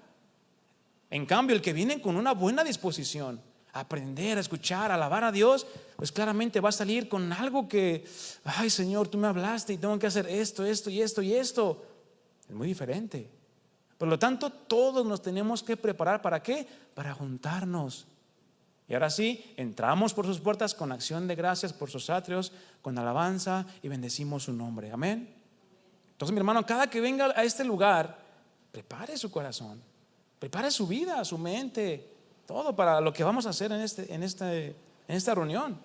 En cambio, el que viene con una buena disposición a aprender, a escuchar, a alabar a Dios, pues claramente va a salir con algo que, ay, Señor, tú me hablaste y tengo que hacer esto y esto. Es muy diferente. Por lo tanto, todos nos tenemos que preparar. ¿Para qué? Para juntarnos. Y ahora sí, entramos por sus puertas con acción de gracias, por sus atrios, con alabanza, y bendecimos su nombre. Amén. Entonces, mi hermano, cada que venga a este lugar, prepare su corazón, prepare su vida, su mente, todo para lo que vamos a hacer en esta reunión.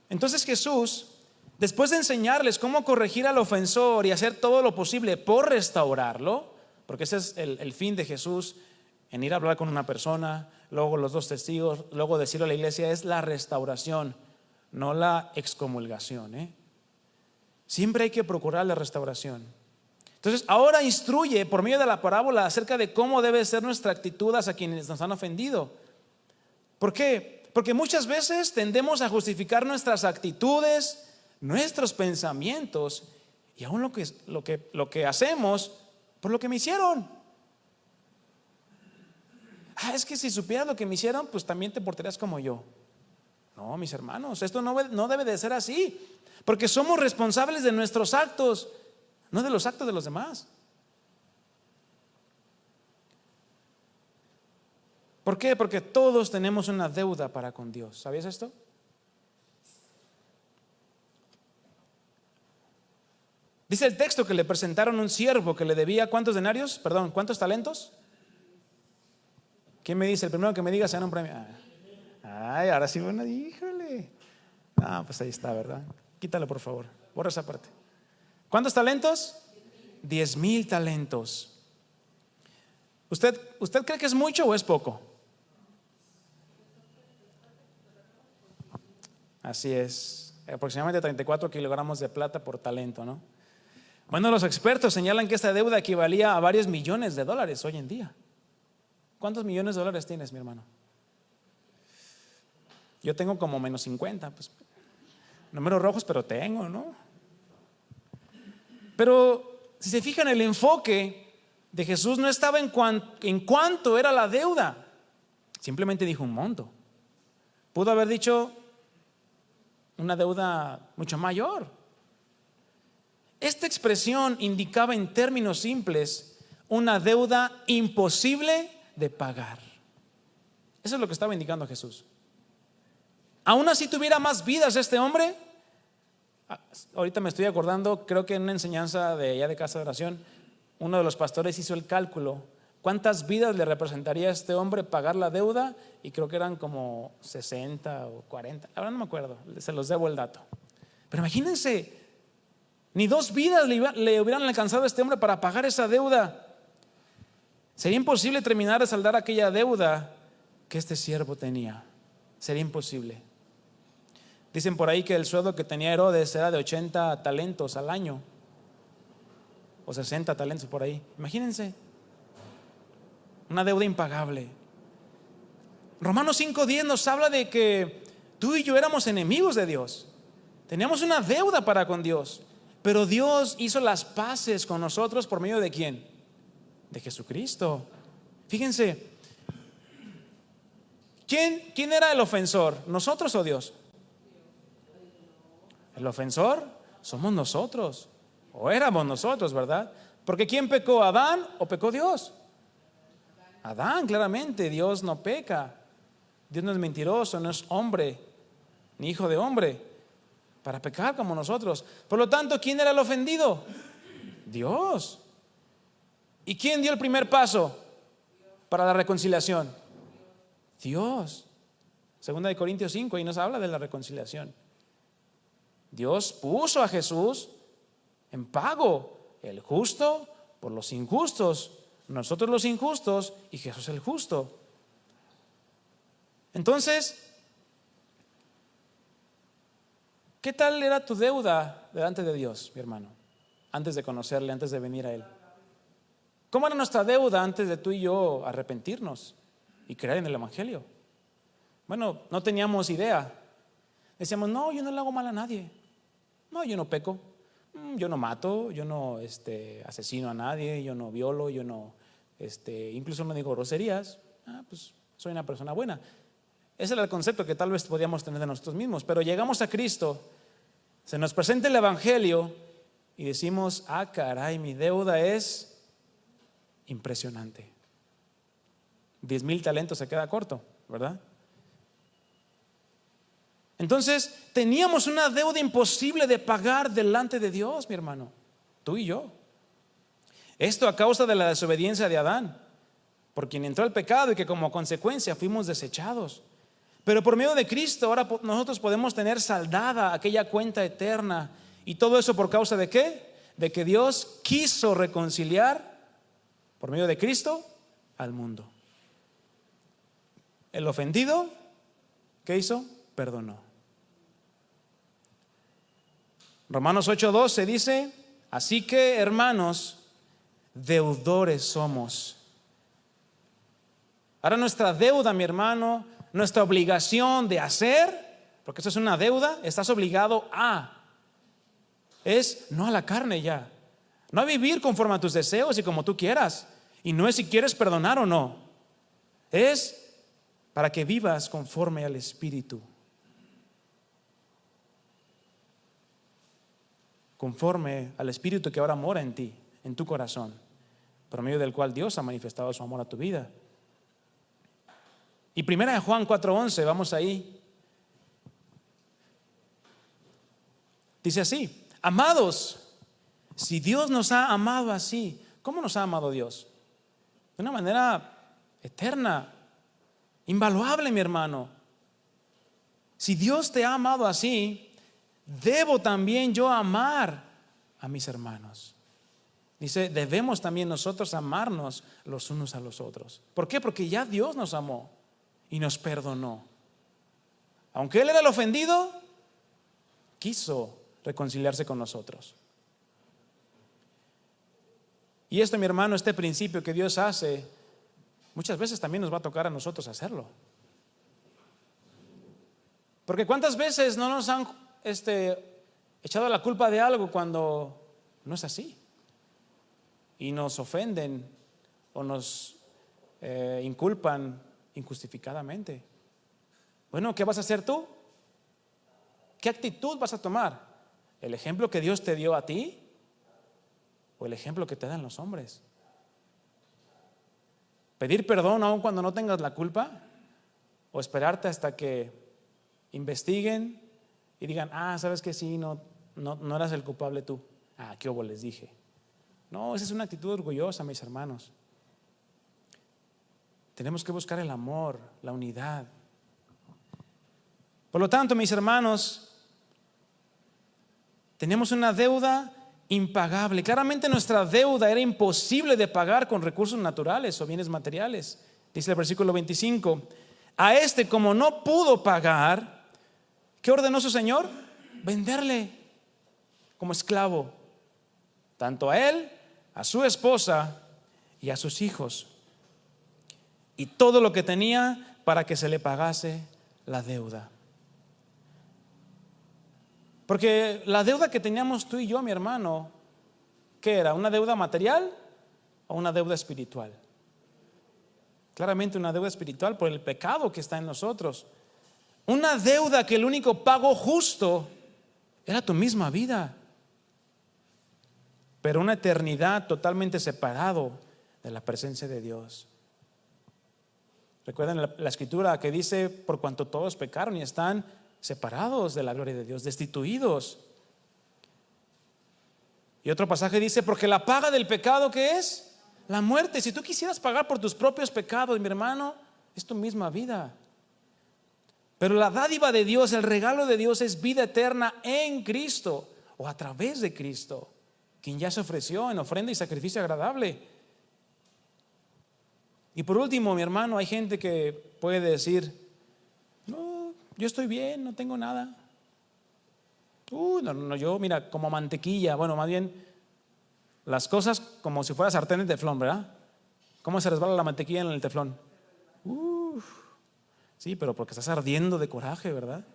Entonces Jesús, después de enseñarles cómo corregir al ofensor y hacer todo lo posible por restaurarlo, porque ese es el fin de Jesús, en ir a hablar con una persona, luego los dos testigos, luego decirle a la iglesia, es la restauración, no la excomulgación. Siempre hay que procurar la restauración. Entonces ahora instruye por medio de la parábola acerca de cómo debe ser nuestra actitud hacia quienes nos han ofendido. ¿Por qué? Porque muchas veces tendemos a justificar nuestras actitudes, nuestros pensamientos y aún lo que hacemos por lo que me hicieron. Es que si supieras lo que me hicieron, pues también te portarías como yo. No, mis hermanos, esto no debe de ser así, porque somos responsables de nuestros actos, no de los actos de los demás. ¿Por qué? Porque todos tenemos una deuda para con Dios. ¿Sabías esto? Dice el texto que le presentaron un siervo que le debía ¿cuántos denarios? Perdón, ¿cuántos talentos? ¿Quién me dice? El primero que me diga se gana un premio. Ay, ahora sí, bueno, híjole. Pues ahí está, ¿verdad? Quítalo, por favor. Borra esa parte. ¿Cuántos talentos? 10,000 talentos. ¿Usted cree que es mucho o es poco? Así es. Aproximadamente 34 kilogramos de plata por talento, ¿no? Bueno, los expertos señalan que esta deuda equivalía a varios millones de dólares hoy en día. ¿Cuántos millones de dólares tienes, mi hermano? Yo tengo como menos 50, pues números rojos, pero tengo, ¿no? Pero si se fijan, el enfoque de Jesús no estaba en cuánto era la deuda. Simplemente dijo un monto. Pudo haber dicho una deuda mucho mayor. Esta expresión indicaba en términos simples una deuda imposible de pagar. Eso es lo que estaba indicando Jesús. Aún así tuviera más vidas este hombre. Ahorita me estoy acordando, creo que en una enseñanza de allá de casa de oración, uno de los pastores hizo el cálculo cuántas vidas le representaría a este hombre pagar la deuda, y creo que eran como 60 o 40, ahora no me acuerdo, se los debo el dato. Pero imagínense, ni 2 vidas le hubieran alcanzado a este hombre para pagar esa deuda. Sería imposible terminar de saldar aquella deuda que este siervo tenía. Sería imposible. Dicen por ahí que el sueldo que tenía Herodes era de 80 talentos al año, o 60 talentos por ahí. Imagínense, una deuda impagable. Romanos 5:10 nos habla de que tú y yo éramos enemigos de Dios. Teníamos una deuda para con Dios, pero Dios hizo las paces con nosotros por medio de ¿quién? De Jesucristo. Fíjense, ¿quién era el ofensor? ¿Nosotros o Dios? El ofensor somos nosotros, o éramos nosotros, ¿verdad? Porque ¿quién pecó? ¿Adán o pecó Dios? Adán, claramente. Dios no peca. Dios no es mentiroso, no es hombre, ni hijo de hombre, para pecar como nosotros. Por lo tanto, ¿quién era el ofendido? Dios. ¿Y quién dio el primer paso para la reconciliación? Dios. Segunda de Corintios 5, ahí nos habla de la reconciliación. Dios puso a Jesús en pago, el justo por los injustos, nosotros los injustos y Jesús el justo. Entonces, ¿qué tal era tu deuda delante de Dios, mi hermano? Antes de conocerle, antes de venir a Él. ¿Cómo era nuestra deuda antes de tú y yo arrepentirnos y creer en el Evangelio? Bueno, no teníamos idea. Decíamos, no, yo no le hago mal a nadie. No, yo no peco. Yo no mato, yo no asesino a nadie, yo no violo, yo no, incluso no digo groserías. Pues soy una persona buena. Ese era el concepto que tal vez podíamos tener de nosotros mismos. Pero llegamos a Cristo, se nos presenta el Evangelio y decimos, caray, mi deuda es impresionante. 10,000 talentos se queda corto, ¿verdad? Entonces teníamos una deuda imposible de pagar delante de Dios, mi hermano, tú y yo. Esto a causa de la desobediencia de Adán, por quien entró el pecado y que como consecuencia fuimos desechados. Pero por medio de Cristo ahora nosotros podemos tener saldada aquella cuenta eterna. ¿Y todo eso por causa de qué? De que Dios quiso reconciliar por medio de Cristo al mundo. El ofendido, ¿qué hizo? Perdonó. Romanos 8:12 dice, así que hermanos, deudores somos. Ahora nuestra deuda, mi hermano, nuestra obligación de hacer, porque eso es una deuda, estás obligado es no a la carne ya, no a vivir conforme a tus deseos y como tú quieras, y no es si quieres perdonar o no, es para que vivas conforme al Espíritu, conforme al Espíritu que ahora mora en ti, en tu corazón, por medio del cual Dios ha manifestado su amor a tu vida. Y 1 Juan 4:11, vamos ahí. Dice así, amados, si Dios nos ha amado así, ¿cómo nos ha amado Dios? De una manera eterna, invaluable, mi hermano. Si Dios te ha amado así, debo también yo amar a mis hermanos. Dice, debemos también nosotros amarnos los unos a los otros. ¿Por qué? Porque ya Dios nos amó y nos perdonó. Aunque Él era el ofendido, quiso reconciliarse con nosotros. Y esto, mi hermano, este principio que Dios hace, muchas veces también nos va a tocar a nosotros hacerlo. Porque ¿cuántas veces no nos han echado la culpa de algo cuando no es así? Y nos ofenden o nos inculpan injustificadamente. Bueno, ¿qué vas a hacer tú? ¿Qué actitud vas a tomar? ¿El ejemplo que Dios te dio a ti o el ejemplo que te dan los hombres? ¿Pedir perdón aun cuando no tengas la culpa? ¿O esperarte hasta que investiguen y digan, sabes que sí, no eras el culpable tú? ¿Qué hubo? Les dije. No, esa es una actitud orgullosa, mis hermanos. Tenemos que buscar el amor, la unidad. Por lo tanto, mis hermanos, tenemos una deuda impagable. Claramente nuestra deuda era imposible de pagar con recursos naturales o bienes materiales. Dice el versículo 25, a este como no pudo pagar, ¿qué ordenó su señor? Venderle como esclavo, tanto a él, a su esposa y a sus hijos, y todo lo que tenía, para que se le pagase la deuda. Porque la deuda que teníamos tú y yo, mi hermano, ¿qué era? ¿Una deuda material o una deuda espiritual? Claramente una deuda espiritual por el pecado que está en nosotros. Una deuda que el único pago justo era tu misma vida, pero una eternidad totalmente separado de la presencia de Dios. Recuerden la escritura que dice: por cuanto todos pecaron y están separados de la gloria de Dios, destituidos. Y otro pasaje dice: porque la paga del pecado, ¿qué es? La muerte. Si tú quisieras pagar por tus propios pecados, mi hermano, es tu misma vida. Pero la dádiva de Dios, el regalo de Dios, es vida eterna en Cristo, o a través de Cristo, quien ya se ofreció en ofrenda y sacrificio agradable. Y por último, mi hermano, hay gente que puede decir: no, yo estoy bien, no tengo nada. No, yo, mira, como mantequilla. Bueno, más bien las cosas como si fuera sartén de teflón, ¿verdad? ¿Cómo se resbala la mantequilla en el teflón? Sí, pero porque estás ardiendo de coraje, ¿verdad?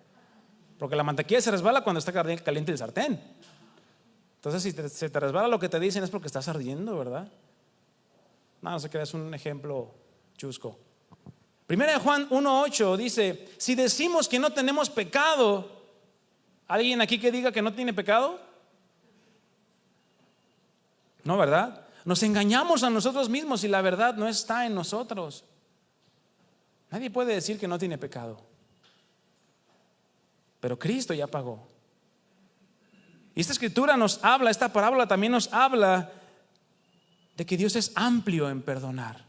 Porque la mantequilla se resbala cuando está caliente el sartén. Entonces, si se te resbala lo que te dicen, es porque estás ardiendo, ¿verdad? No sé, que es un ejemplo chusco. Primera de Juan 1:8 dice: si decimos que no tenemos pecado, ¿alguien aquí que diga que no tiene pecado? No, ¿verdad? Nos engañamos a nosotros mismos y la verdad no está en nosotros. Nadie puede decir que no tiene pecado, pero Cristo ya pagó. Y esta escritura nos habla, esta parábola también nos habla de que Dios es amplio en perdonar.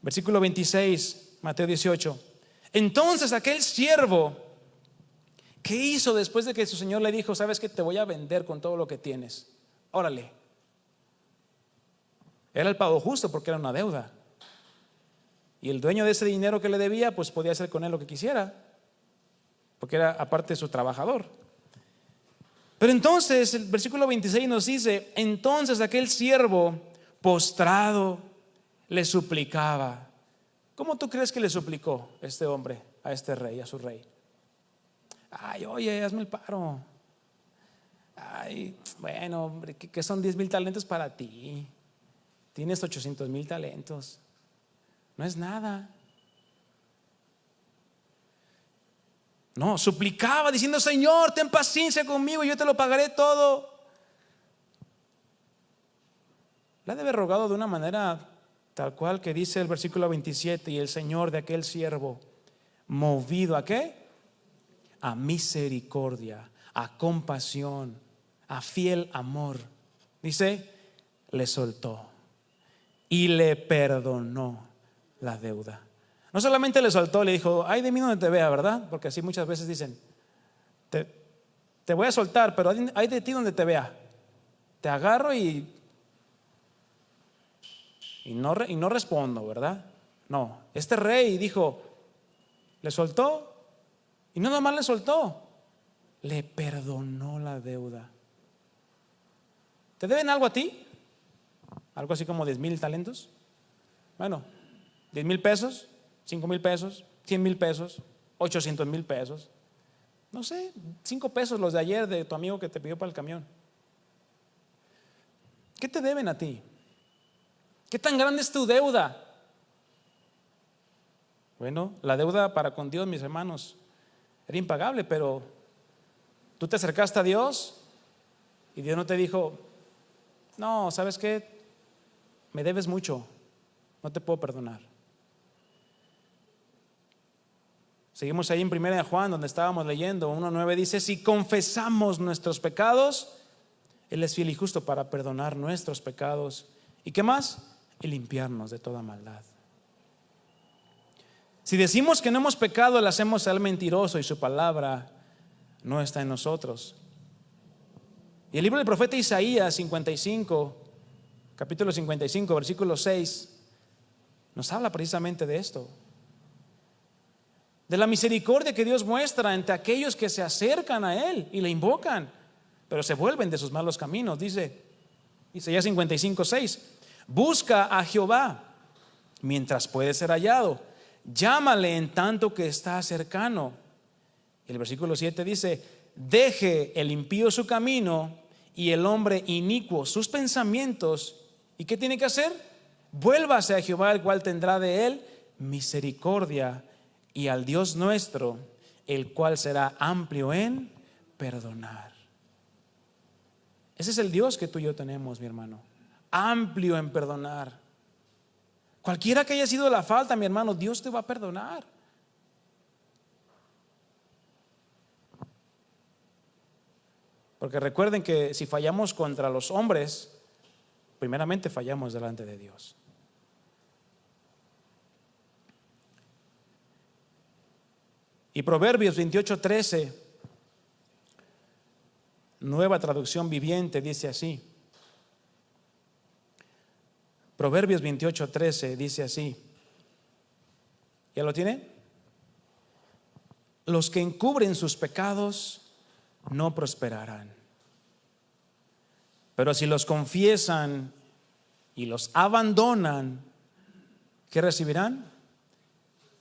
Versículo 26, Mateo 18. Entonces aquel siervo, ¿qué hizo después de que su señor le dijo: sabes que te voy a vender con todo lo que tienes? Órale. Era el pago justo porque era una deuda. Y el dueño de ese dinero que le debía, pues podía hacer con él lo que quisiera, porque era aparte su trabajador. Pero entonces el versículo 26 nos dice: entonces aquel siervo postrado le suplicaba. ¿Cómo tú crees que le suplicó este hombre a este rey, a su rey? Ay, oye, hazme el paro. Ay, bueno, hombre, que son 10,000 talentos para ti. Tienes 800,000 talentos. No es nada. No, suplicaba diciendo: Señor, ten paciencia conmigo, yo te lo pagaré todo. Le debe rogado de una manera tal cual que dice el versículo 27: y el Señor de aquel siervo, movido ¿a qué? A misericordia, a compasión, a fiel amor, dice, le soltó y le perdonó la deuda. No solamente le soltó, le dijo: ay de mí donde te vea, ¿verdad? Porque así muchas veces dicen: te voy a soltar, pero hay de ti donde te vea. Te agarro y no respondo, ¿verdad? No, este rey dijo, le soltó, y no nomás le soltó, le perdonó la deuda. ¿Te deben algo a ti? Algo así como 10,000 talentos. Bueno, 10,000 pesos, 5,000 pesos, 100,000 pesos, 800,000 pesos. No sé, 5 pesos los de ayer de tu amigo que te pidió para el camión. ¿Qué te deben a ti? ¿Qué tan grande es tu deuda? Bueno, la deuda para con Dios, mis hermanos, era impagable, pero tú te acercaste a Dios y Dios no te dijo: no, ¿sabes qué? Me debes mucho, no te puedo perdonar. Seguimos ahí en Primera de Juan, donde estábamos leyendo 1:9, dice: si confesamos nuestros pecados, Él es fiel y justo para perdonar nuestros pecados. ¿Y qué más? Y limpiarnos de toda maldad. Si decimos que no hemos pecado, le hacemos al mentiroso y su palabra no está en nosotros. Y el libro del profeta Isaías 55, capítulo 55, versículo 6, nos habla precisamente de esto, de la misericordia que Dios muestra entre aquellos que se acercan a Él y le invocan, pero se vuelven de sus malos caminos. Dice Isaías 55, 6: busca a Jehová mientras puede ser hallado, llámale en tanto que está cercano. El versículo 7 dice: deje el impío su camino y el hombre inicuo sus pensamientos. ¿Y qué tiene que hacer? Vuélvase a Jehová, el cual tendrá de él misericordia, y al Dios nuestro, el cual será amplio en perdonar. Ese es el Dios que tú y yo tenemos, mi hermano, amplio en perdonar. Cualquiera que haya sido la falta, mi hermano, Dios te va a perdonar. Porque recuerden que si fallamos contra los hombres, primeramente fallamos delante de Dios. Y Proverbios 28:13, nueva traducción viviente, dice así. Proverbios 28:13 dice así. ¿Ya lo tiene? Los que encubren sus pecados no prosperarán, pero si los confiesan y los abandonan, ¿qué recibirán?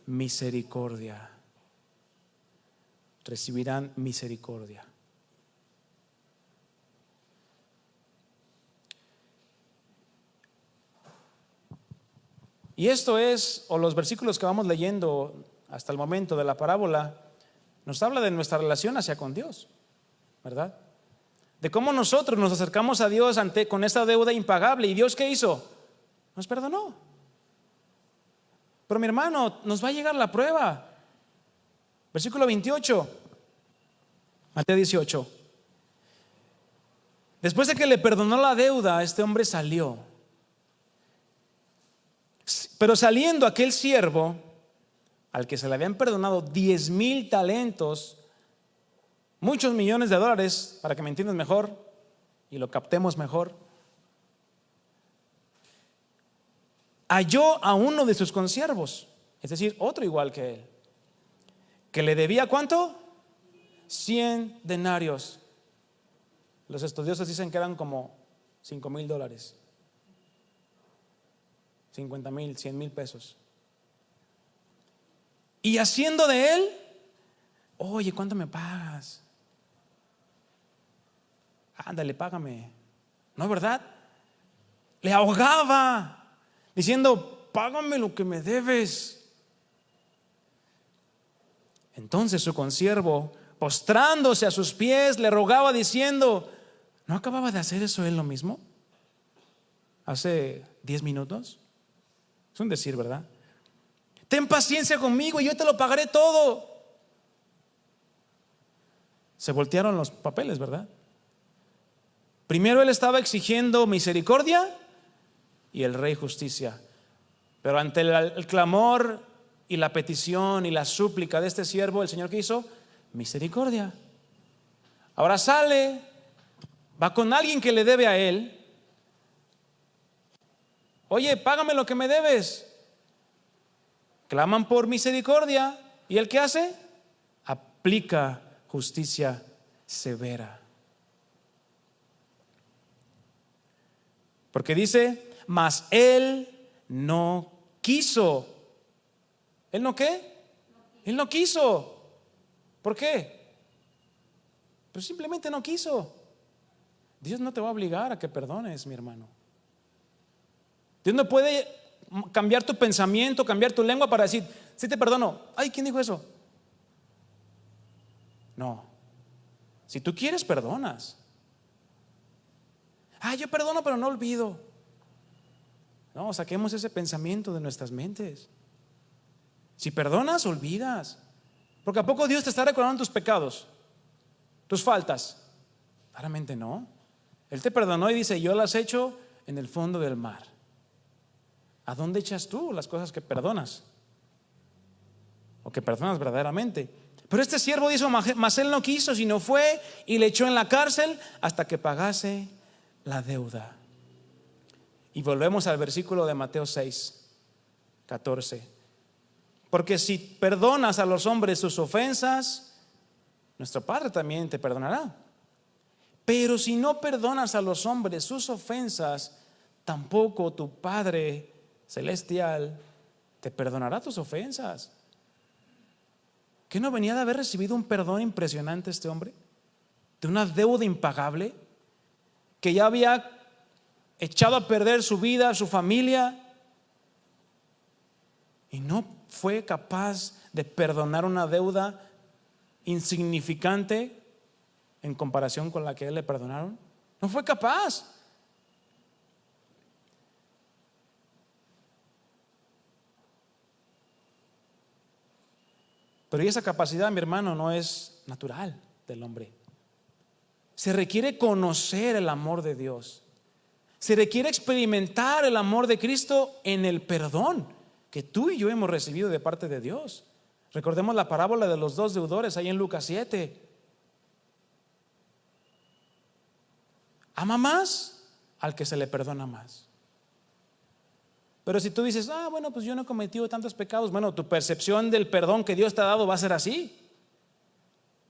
Misericordia. Recibirán misericordia. Y esto es, o los versículos que vamos leyendo hasta el momento de la parábola, nos habla de nuestra relación hacia con Dios, ¿verdad? De cómo nosotros nos acercamos a Dios con esta deuda impagable. ¿Y Dios qué hizo? Nos perdonó. Pero mi hermano, nos va a llegar la prueba. Versículo 28, Mateo 18. Después de que le perdonó la deuda, este hombre salió. Pero saliendo aquel siervo, al que se le habían perdonado 10,000 talentos, muchos millones de dólares, para que me entiendas mejor y lo captemos mejor, halló a uno de sus consiervos, es decir, otro igual que él, que le debía ¿cuánto? 100 denarios. Los estudiosos dicen que eran como $5,000, 50,000, 100,000 pesos. Y haciendo de él, oye, ¿cuánto me pagas? Ándale, págame. ¿No es verdad? Le ahogaba diciendo: págame lo que me debes. Entonces su consiervo, postrándose a sus pies, le rogaba diciendo: ¿no acababa de hacer eso él lo mismo hace 10 minutos? Es un decir, ¿verdad? Ten paciencia conmigo y yo te lo pagaré todo. Se voltearon los papeles, ¿verdad? Primero él estaba exigiendo misericordia y el rey justicia. Pero ante el clamor y la petición y la súplica de este siervo, el Señor, ¿qué hizo? Misericordia. Ahora sale, va con alguien que le debe a él. Oye, págame lo que me debes. Claman por misericordia. ¿Y él qué hace? Aplica justicia severa. Porque dice: mas él no quiso. ¿Él no qué? Él no quiso. ¿Por qué? Pues simplemente no quiso. Dios no te va a obligar a que perdones, mi hermano. Dios no puede cambiar tu pensamiento, cambiar tu lengua para decir: sí te perdono. Ay, ¿quién dijo eso? No. Si tú quieres, perdonas. Yo perdono pero no olvido. No, saquemos ese pensamiento de nuestras mentes. Si perdonas, olvidas. Porque ¿a poco Dios te está recordando tus pecados, tus faltas? Claramente no. Él te perdonó y dice: yo las he hecho en el fondo del mar. ¿A dónde echas tú las cosas que perdonas? O que perdonas verdaderamente. Pero este siervo dijo, mas él no quiso, sino fue y le echó en la cárcel hasta que pagase la deuda. Y volvemos al versículo de Mateo 6:14. Porque si perdonas a los hombres sus ofensas, nuestro Padre también te perdonará. Pero si no perdonas a los hombres sus ofensas, tampoco tu Padre celestial te perdonará tus ofensas. ¿Qué no venía de haber recibido un perdón impresionante este hombre? De una deuda impagable, que ya había echado a perder su vida, su familia, y no fue capaz de perdonar una deuda insignificante en comparación con la que él le perdonaron. No fue capaz. Pero esa capacidad, mi hermano, no es natural del hombre. Se requiere conocer el amor de Dios. Se requiere experimentar el amor de Cristo en el perdón que tú y yo hemos recibido de parte de Dios. Recordemos la parábola de los dos deudores ahí en Lucas 7. Ama más al que se le perdona más. Pero si tú dices, bueno, pues yo no he cometido tantos pecados, bueno, tu percepción del perdón que Dios te ha dado va a ser así.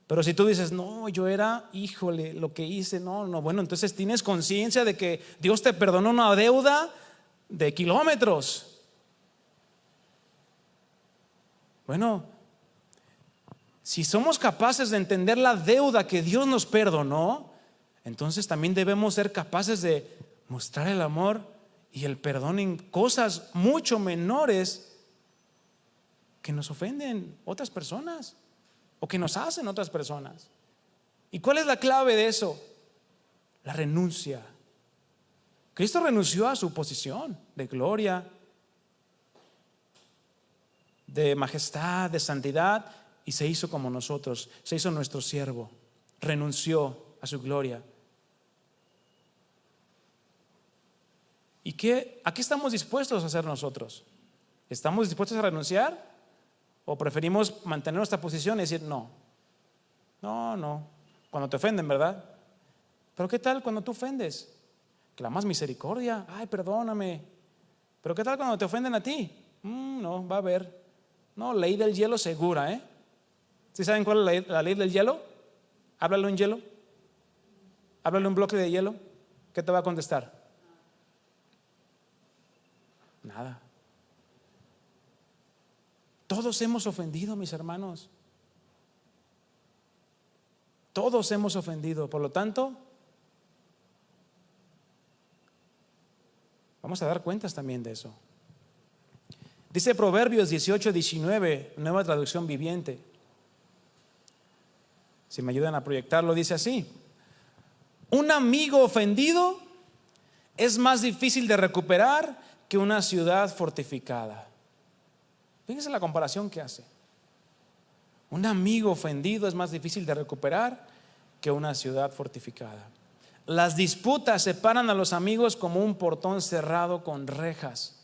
Pero si tú dices, no, yo era, híjole, lo que hice, no, bueno, entonces tienes conciencia de que Dios te perdonó una deuda de kilómetros. Bueno, si somos capaces de entender la deuda que Dios nos perdonó, entonces también debemos ser capaces de mostrar el amor y el perdón en cosas mucho menores que nos ofenden otras personas o que nos hacen otras personas. ¿Y cuál es la clave de eso? La renuncia. Cristo renunció a su posición de gloria, de majestad, de santidad, y se hizo como nosotros, se hizo nuestro siervo, renunció a su gloria. ¿Y a qué estamos dispuestos a hacer nosotros? ¿Estamos dispuestos a renunciar? ¿O preferimos mantener nuestra posición y decir no? Cuando te ofenden, ¿verdad? Pero ¿qué tal cuando tú ofendes? Clamas misericordia, ay, perdóname. Pero ¿qué tal cuando te ofenden a ti? No, va a haber. No, ley del hielo segura, ¿eh? ¿Sí saben cuál es la ley del hielo? Háblale un hielo. Háblale un bloque de hielo. ¿Qué te va a contestar? Nada. Todos hemos ofendido, mis hermanos. Todos hemos ofendido. Por lo tanto, vamos a dar cuentas también de eso. Dice Proverbios 18:19, nueva traducción viviente. Si me ayudan a proyectarlo, dice así: un amigo ofendido es más difícil de recuperar que una ciudad fortificada. Fíjense la comparación que hace. Un amigo ofendido es más difícil de recuperar que una ciudad fortificada. Las disputas separan a los amigos como un portón cerrado con rejas.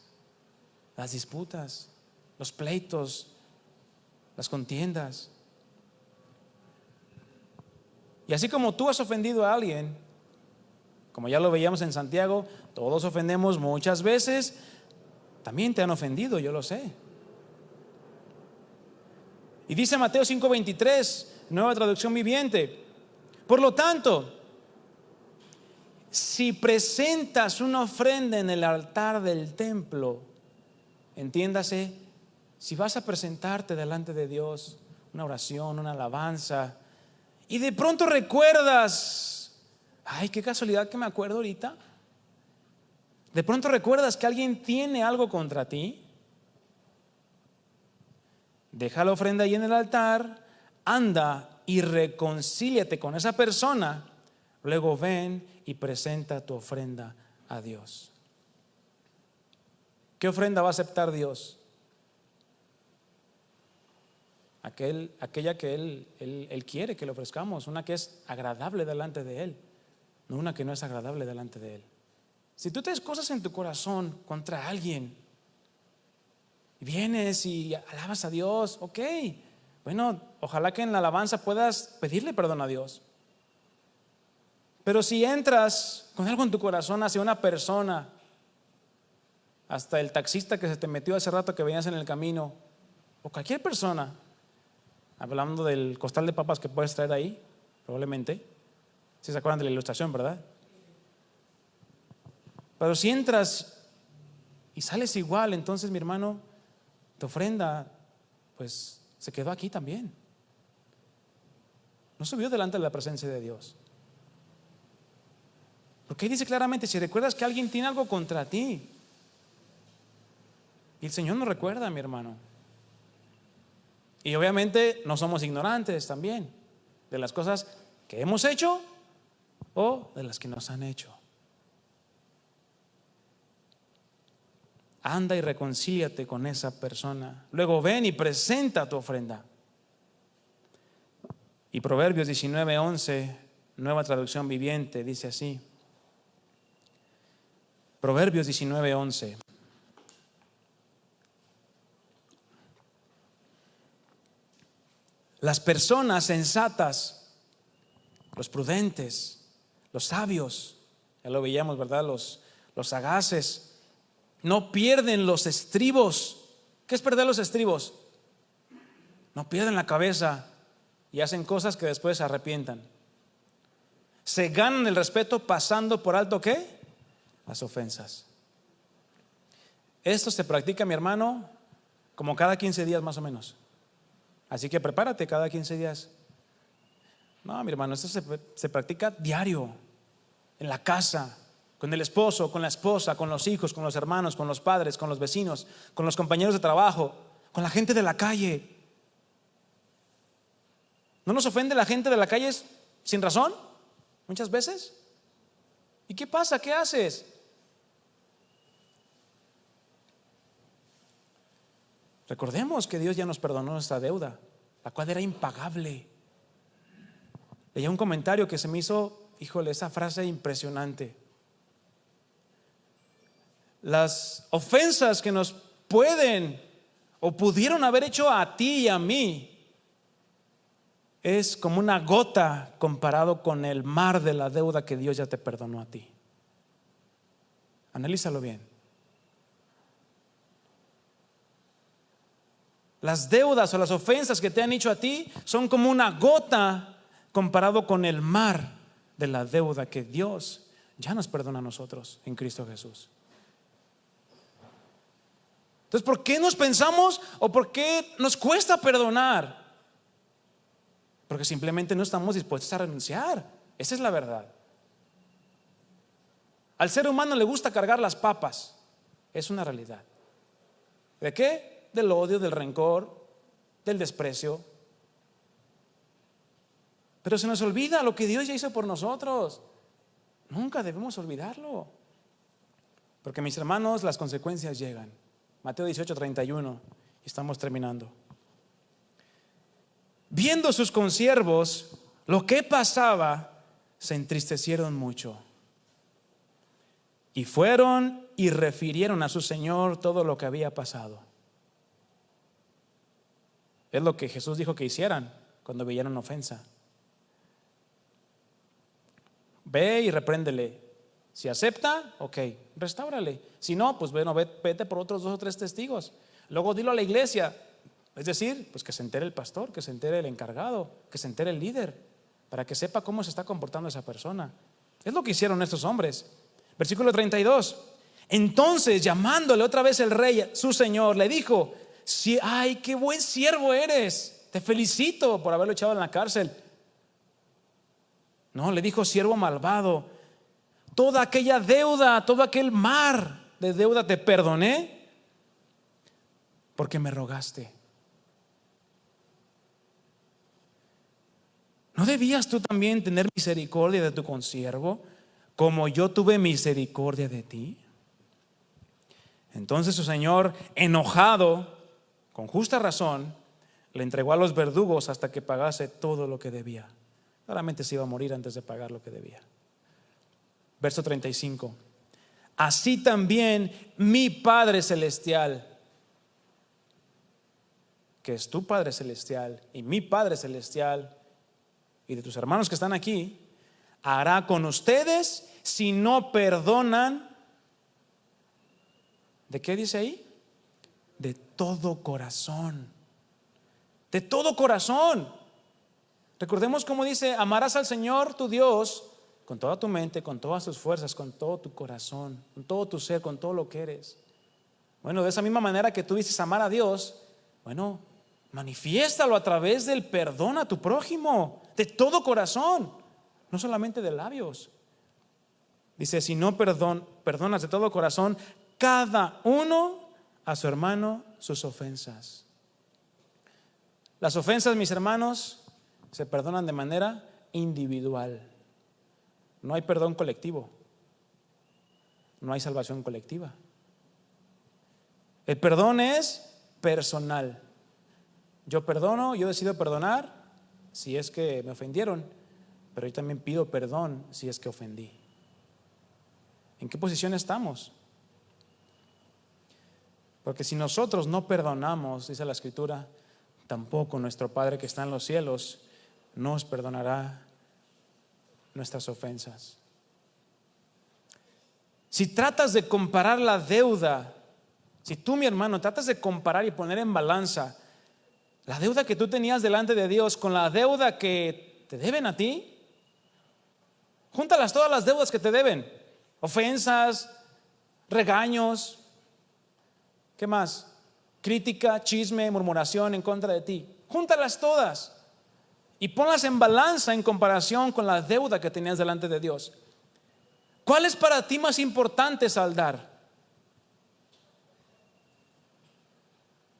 Las disputas, los pleitos, las contiendas. Y así como tú has ofendido a alguien, como ya lo veíamos en Santiago, todos ofendemos muchas veces. También te han ofendido, yo lo sé. Y dice Mateo 5:23, nueva traducción viviente: por lo tanto, si presentas una ofrenda en el altar del templo, entiéndase, si vas a presentarte delante de Dios una oración, una alabanza, y de pronto recuerdas, ay, qué casualidad que me acuerdo ahorita. De pronto recuerdas que alguien tiene algo contra ti. Deja la ofrenda ahí en el altar, anda y reconcíliate con esa persona. Luego ven y presenta tu ofrenda a Dios. ¿Qué ofrenda va a aceptar Dios? Aquella que Él quiere que le ofrezcamos, una que es agradable delante de Él, no una que no es agradable delante de Él. Si tú tienes cosas en tu corazón contra alguien, y vienes y alabas a Dios, ok, Bueno, ojalá que en la alabanza puedas pedirle perdón a Dios. Pero si entras con algo en tu corazón hacia una persona, hasta el taxista que se te metió hace rato que venías en el camino, o cualquier persona, hablando del costal de papas que puedes traer ahí, probablemente, si se acuerdan de la ilustración, ¿verdad? Pero si entras y sales igual, entonces mi hermano, tu ofrenda pues se quedó aquí también. No subió delante de la presencia de Dios. Porque ahí dice claramente, si recuerdas que alguien tiene algo contra ti, y el Señor nos recuerda, mi hermano. Y obviamente no somos ignorantes también de las cosas que hemos hecho o de las que nos han hecho. Anda y reconcíliate con esa persona. Luego ven y presenta tu ofrenda. Y Proverbios 19:11, nueva traducción viviente, dice así. Proverbios 19:11. Las personas sensatas, los prudentes, los sabios, ya lo veíamos, ¿verdad? Los sagaces, no pierden los estribos. ¿Qué es perder los estribos? No pierden la cabeza y hacen cosas que después se arrepientan. Se ganan el respeto pasando por alto ¿qué? Las ofensas. Esto se practica, mi hermano, como cada 15 días más o menos. Así que prepárate cada 15 días. No, mi hermano, esto se practica diario, en la casa, con el esposo, con la esposa, con los hijos, con los hermanos, con los padres, con los vecinos, con los compañeros de trabajo, con la gente de la calle. ¿No nos ofende la gente de la calle sin razón? Muchas veces. ¿Y qué pasa? ¿Qué haces? Recordemos que Dios ya nos perdonó nuestra deuda, la cual era impagable. Leía un comentario que se me hizo, híjole, esa frase impresionante. Las ofensas que nos pueden o pudieron haber hecho a ti y a mí es como una gota comparado con el mar de la deuda que Dios ya te perdonó a ti. Analízalo bien. Las deudas o las ofensas que te han hecho a ti son como una gota comparado con el mar de la deuda que Dios ya nos perdona a nosotros en Cristo Jesús. Entonces, ¿por qué nos pensamos o por qué nos cuesta perdonar? Porque simplemente no estamos dispuestos a renunciar. Esa es la verdad. Al ser humano le gusta cargar las papas. Es una realidad. ¿De qué? Del odio, del rencor, del desprecio. Pero se nos olvida lo que Dios ya hizo por nosotros. Nunca debemos olvidarlo. Porque, mis hermanos, las consecuencias llegan. Mateo 18:31. Estamos terminando. Viendo sus consiervos lo que pasaba, se entristecieron mucho. Y fueron y refirieron a su señor todo lo que había pasado. Es lo que Jesús dijo que hicieran cuando veían ofensa. Ve y repréndele. Si acepta, ok, restáurale. Si no, pues bueno, vete por otros 2 o 3 testigos. Luego dilo a la iglesia. Es decir, pues que se entere el pastor, que se entere el encargado, que se entere el líder, para que sepa cómo se está comportando esa persona. Es lo que hicieron estos hombres. Versículo 32. Entonces, llamándole otra vez el rey, su señor, le dijo: ay, qué buen siervo eres, te felicito por haberlo echado en la cárcel. No, le dijo: siervo malvado, toda aquella deuda, todo aquel mar de deuda te perdoné porque me rogaste. ¿No debías tú también tener misericordia de tu consiervo, como yo tuve misericordia de ti? Entonces su señor, enojado, con justa razón, le entregó a los verdugos hasta que pagase todo lo que debía. Claramente se iba a morir antes de pagar lo que debía. Verso 35. Así también mi Padre Celestial que es tu Padre Celestial y mi Padre Celestial y de tus hermanos que están aquí, hará con ustedes si no perdonan. ¿De qué dice ahí? De todo corazón. De todo corazón. Recordemos cómo dice: amarás al Señor tu Dios con toda tu mente, con todas tus fuerzas, con todo tu corazón, con todo tu ser, con todo lo que eres. Bueno, de esa misma manera que tú dices amar a Dios, bueno, manifiéstalo a través del perdón a tu prójimo, de todo corazón, no solamente de labios. Dice: si no perdonas de todo corazón, cada uno a su hermano sus ofensas. Las ofensas, mis hermanos, se perdonan de manera individual. No hay perdón colectivo. No hay salvación colectiva. El perdón es personal. Yo perdono, yo decido perdonar si es que me ofendieron, pero yo también pido perdón si es que ofendí. ¿En qué posición estamos? Porque si nosotros no perdonamos, dice la Escritura, tampoco nuestro Padre que está en los cielos nos perdonará nuestras ofensas. Si tratas de comparar la deuda, si tú, mi hermano, tratas de comparar y poner en balanza la deuda que tú tenías delante de Dios con la deuda que te deben a ti, júntalas todas las deudas que te deben: ofensas, regaños, ¿qué más? Crítica, chisme, murmuración en contra de ti. Júntalas todas y ponlas en balanza en comparación con la deuda que tenías delante de Dios. ¿Cuál es para ti más importante saldar?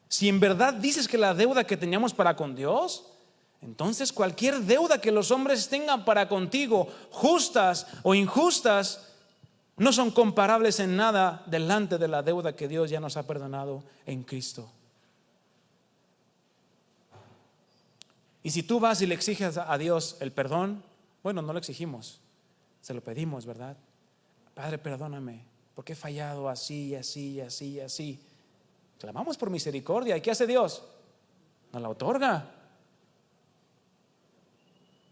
Si en verdad dices que la deuda que teníamos para con Dios, entonces cualquier deuda que los hombres tengan para contigo, justas o injustas, no son comparables en nada delante de la deuda que Dios ya nos ha perdonado en Cristo. Y si tú vas y le exiges a Dios el perdón, bueno, no lo exigimos, se lo pedimos, ¿verdad? Padre, perdóname, porque he fallado así, así, así, así. Clamamos por misericordia. ¿Y qué hace Dios? Nos la otorga.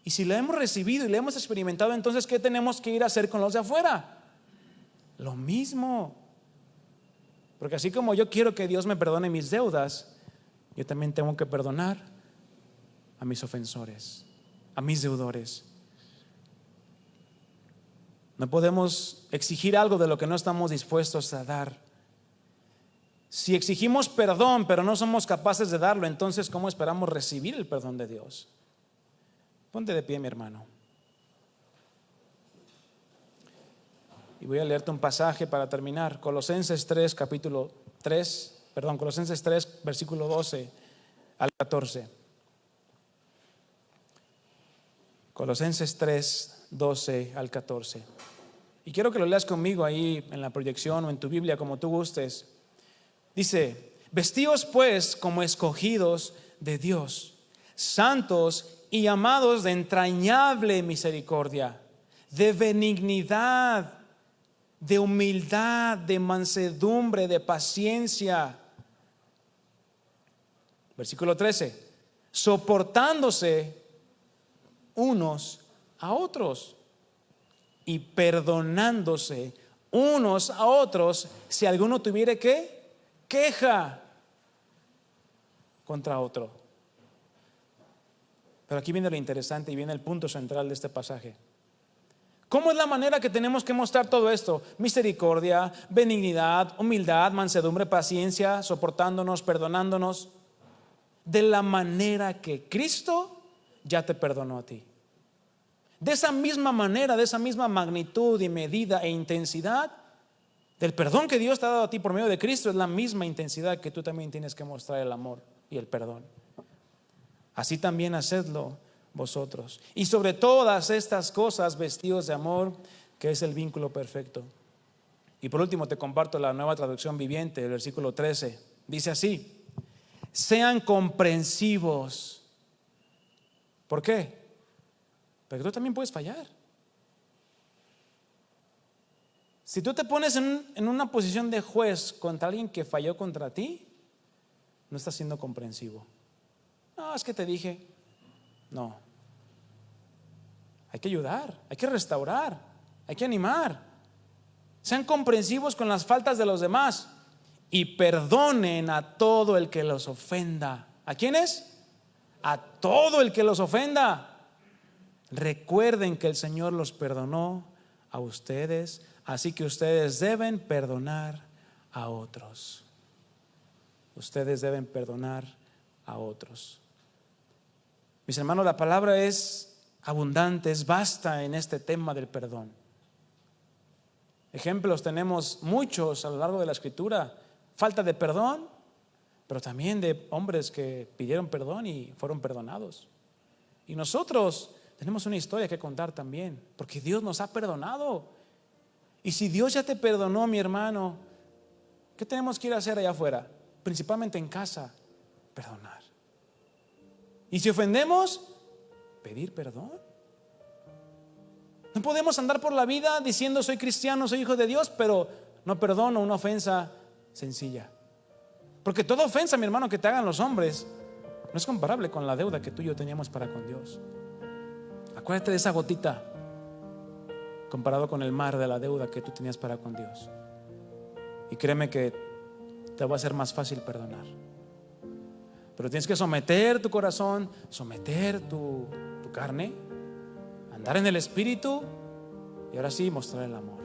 Y si la hemos recibido y la hemos experimentado, entonces ¿qué tenemos que ir a hacer con los de afuera? Lo mismo. Porque así como yo quiero que Dios me perdone mis deudas, yo también tengo que perdonar a mis ofensores, a mis deudores. No podemos exigir algo de lo que no estamos dispuestos a dar. Si exigimos perdón pero no somos capaces de darlo, entonces ¿cómo esperamos recibir el perdón de Dios? Ponte de pie, mi hermano. Y voy a leerte un pasaje para terminar. Colosenses 3, versículo 12 al 14. Colosenses 3, 12 al 14. Y quiero que lo leas conmigo ahí en la proyección o en tu Biblia, como tú gustes. Dice: vestíos pues como escogidos de Dios, santos y amados de entrañable misericordia, de benignidad, de humildad, de mansedumbre, de paciencia. Versículo 13: soportándose unos a otros y perdonándose unos a otros si alguno tuviere ¿qué? Queja contra otro. Pero aquí viene lo interesante y viene el punto central de este pasaje. ¿Cómo es la manera que tenemos que mostrar todo esto? Misericordia, benignidad, humildad, mansedumbre, paciencia, soportándonos, perdonándonos, de la manera que Cristo ya te perdonó a ti. De esa misma manera, de esa misma magnitud y medida e intensidad del perdón que Dios te ha dado a ti por medio de Cristo, es la misma intensidad que tú también tienes que mostrar el amor y el perdón. Así también hacedlo vosotros. Y sobre todas estas cosas, vestidos de amor, que es el vínculo perfecto. Y por último te comparto la Nueva Traducción Viviente, el versículo 13. Dice así: sean comprensivos. ¿Por qué? Porque tú también puedes fallar. Si tú te pones en una posición de juez contra alguien que falló contra ti, no estás siendo comprensivo. No, es que te dije. No. Hay que ayudar, hay que restaurar, hay que animar. Sean comprensivos con las faltas de los demás y perdonen a todo el que los ofenda. ¿A quiénes? A todo el que los ofenda. Recuerden que el Señor los perdonó a ustedes, así que ustedes deben perdonar a otros. Ustedes deben perdonar a otros. Mis hermanos, la palabra es abundante, es vasta en este tema del perdón. Ejemplos tenemos muchos a lo largo de la Escritura. Falta de perdón, pero también de hombres que pidieron perdón y fueron perdonados. Y nosotros tenemos una historia que contar también, porque Dios nos ha perdonado. Y si Dios ya te perdonó, mi hermano, ¿qué tenemos que ir a hacer allá afuera? Principalmente en casa, perdonar. Y si ofendemos, pedir perdón. No podemos andar por la vida diciendo soy cristiano, soy hijo de Dios, pero no perdono una ofensa sencilla. Porque toda ofensa, mi hermano, que te hagan los hombres no es comparable con la deuda que tú y yo teníamos para con Dios. Acuérdate de esa gotita comparado con el mar de la deuda que tú tenías para con Dios. Y créeme que te va a ser más fácil perdonar. Pero tienes que someter tu corazón, someter tu carne, andar en el Espíritu y ahora sí mostrar el amor.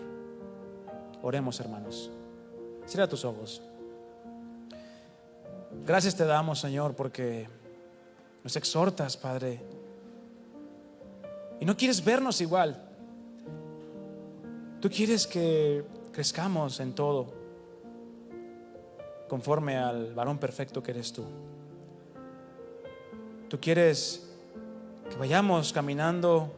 Oremos, hermanos. Cierra tus ojos. Gracias te damos, Señor, porque nos exhortas, Padre, y no quieres vernos igual. Tú quieres que crezcamos en todo conforme al varón perfecto que eres tú. Tú quieres que vayamos caminando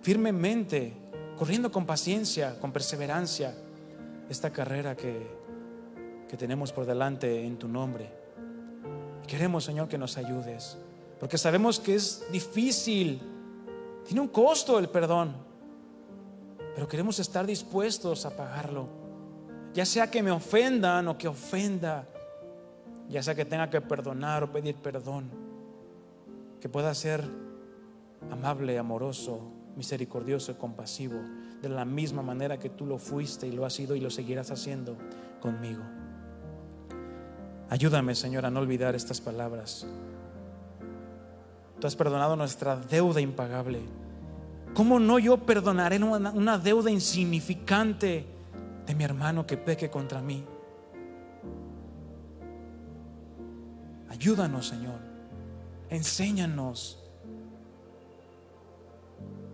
firmemente, corriendo con paciencia, con perseverancia esta carrera que tenemos por delante en tu nombre. Queremos, Señor, que nos ayudes, porque sabemos que es difícil, tiene un costo el perdón, pero queremos estar dispuestos a pagarlo, ya sea que me ofendan o que ofenda, ya sea que tenga que perdonar o pedir perdón, que pueda ser amable, amoroso, misericordioso y compasivo de la misma manera que tú lo fuiste y lo has sido y lo seguirás haciendo conmigo. Ayúdame, Señor, a no olvidar estas palabras. Tú has perdonado nuestra deuda impagable. ¿Cómo no yo perdonaré una deuda insignificante de mi hermano que peque contra mí? Ayúdanos, Señor. Enséñanos.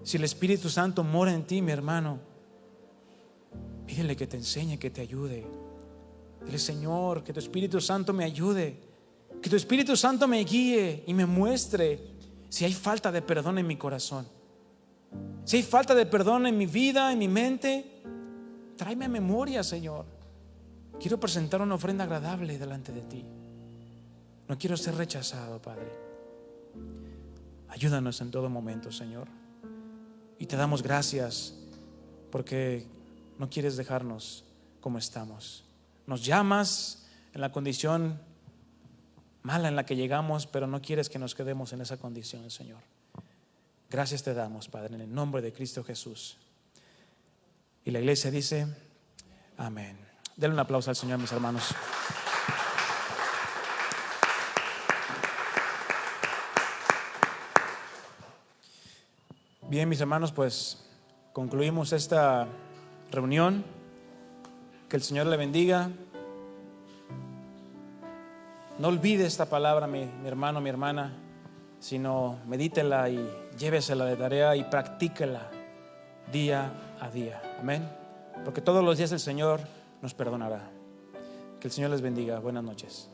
Si el Espíritu Santo mora en ti, mi hermano, pídele que te enseñe, que te ayude. Dile: Señor, que tu Espíritu Santo me ayude, que tu Espíritu Santo me guíe y me muestre si hay falta de perdón en mi corazón, si hay falta de perdón en mi vida, en mi mente. Tráeme a memoria, Señor. Quiero presentar una ofrenda agradable delante de ti. No quiero ser rechazado, Padre. Ayúdanos en todo momento, Señor. Y te damos gracias porque no quieres dejarnos como estamos. Nos llamas en la condición mala en la que llegamos, pero no quieres que nos quedemos en esa condición, Señor. Gracias te damos, Padre, en el nombre de Cristo Jesús. Y la iglesia dice: amén. Denle un aplauso al Señor, mis hermanos. Bien, mis hermanos, pues concluimos esta reunión. Que el Señor le bendiga. No olvide esta palabra, mi hermano, mi hermana, sino medítela y llévesela de tarea y practíquela día a día. Amén. Porque todos los días el Señor nos perdonará. Que el Señor les bendiga. Buenas noches.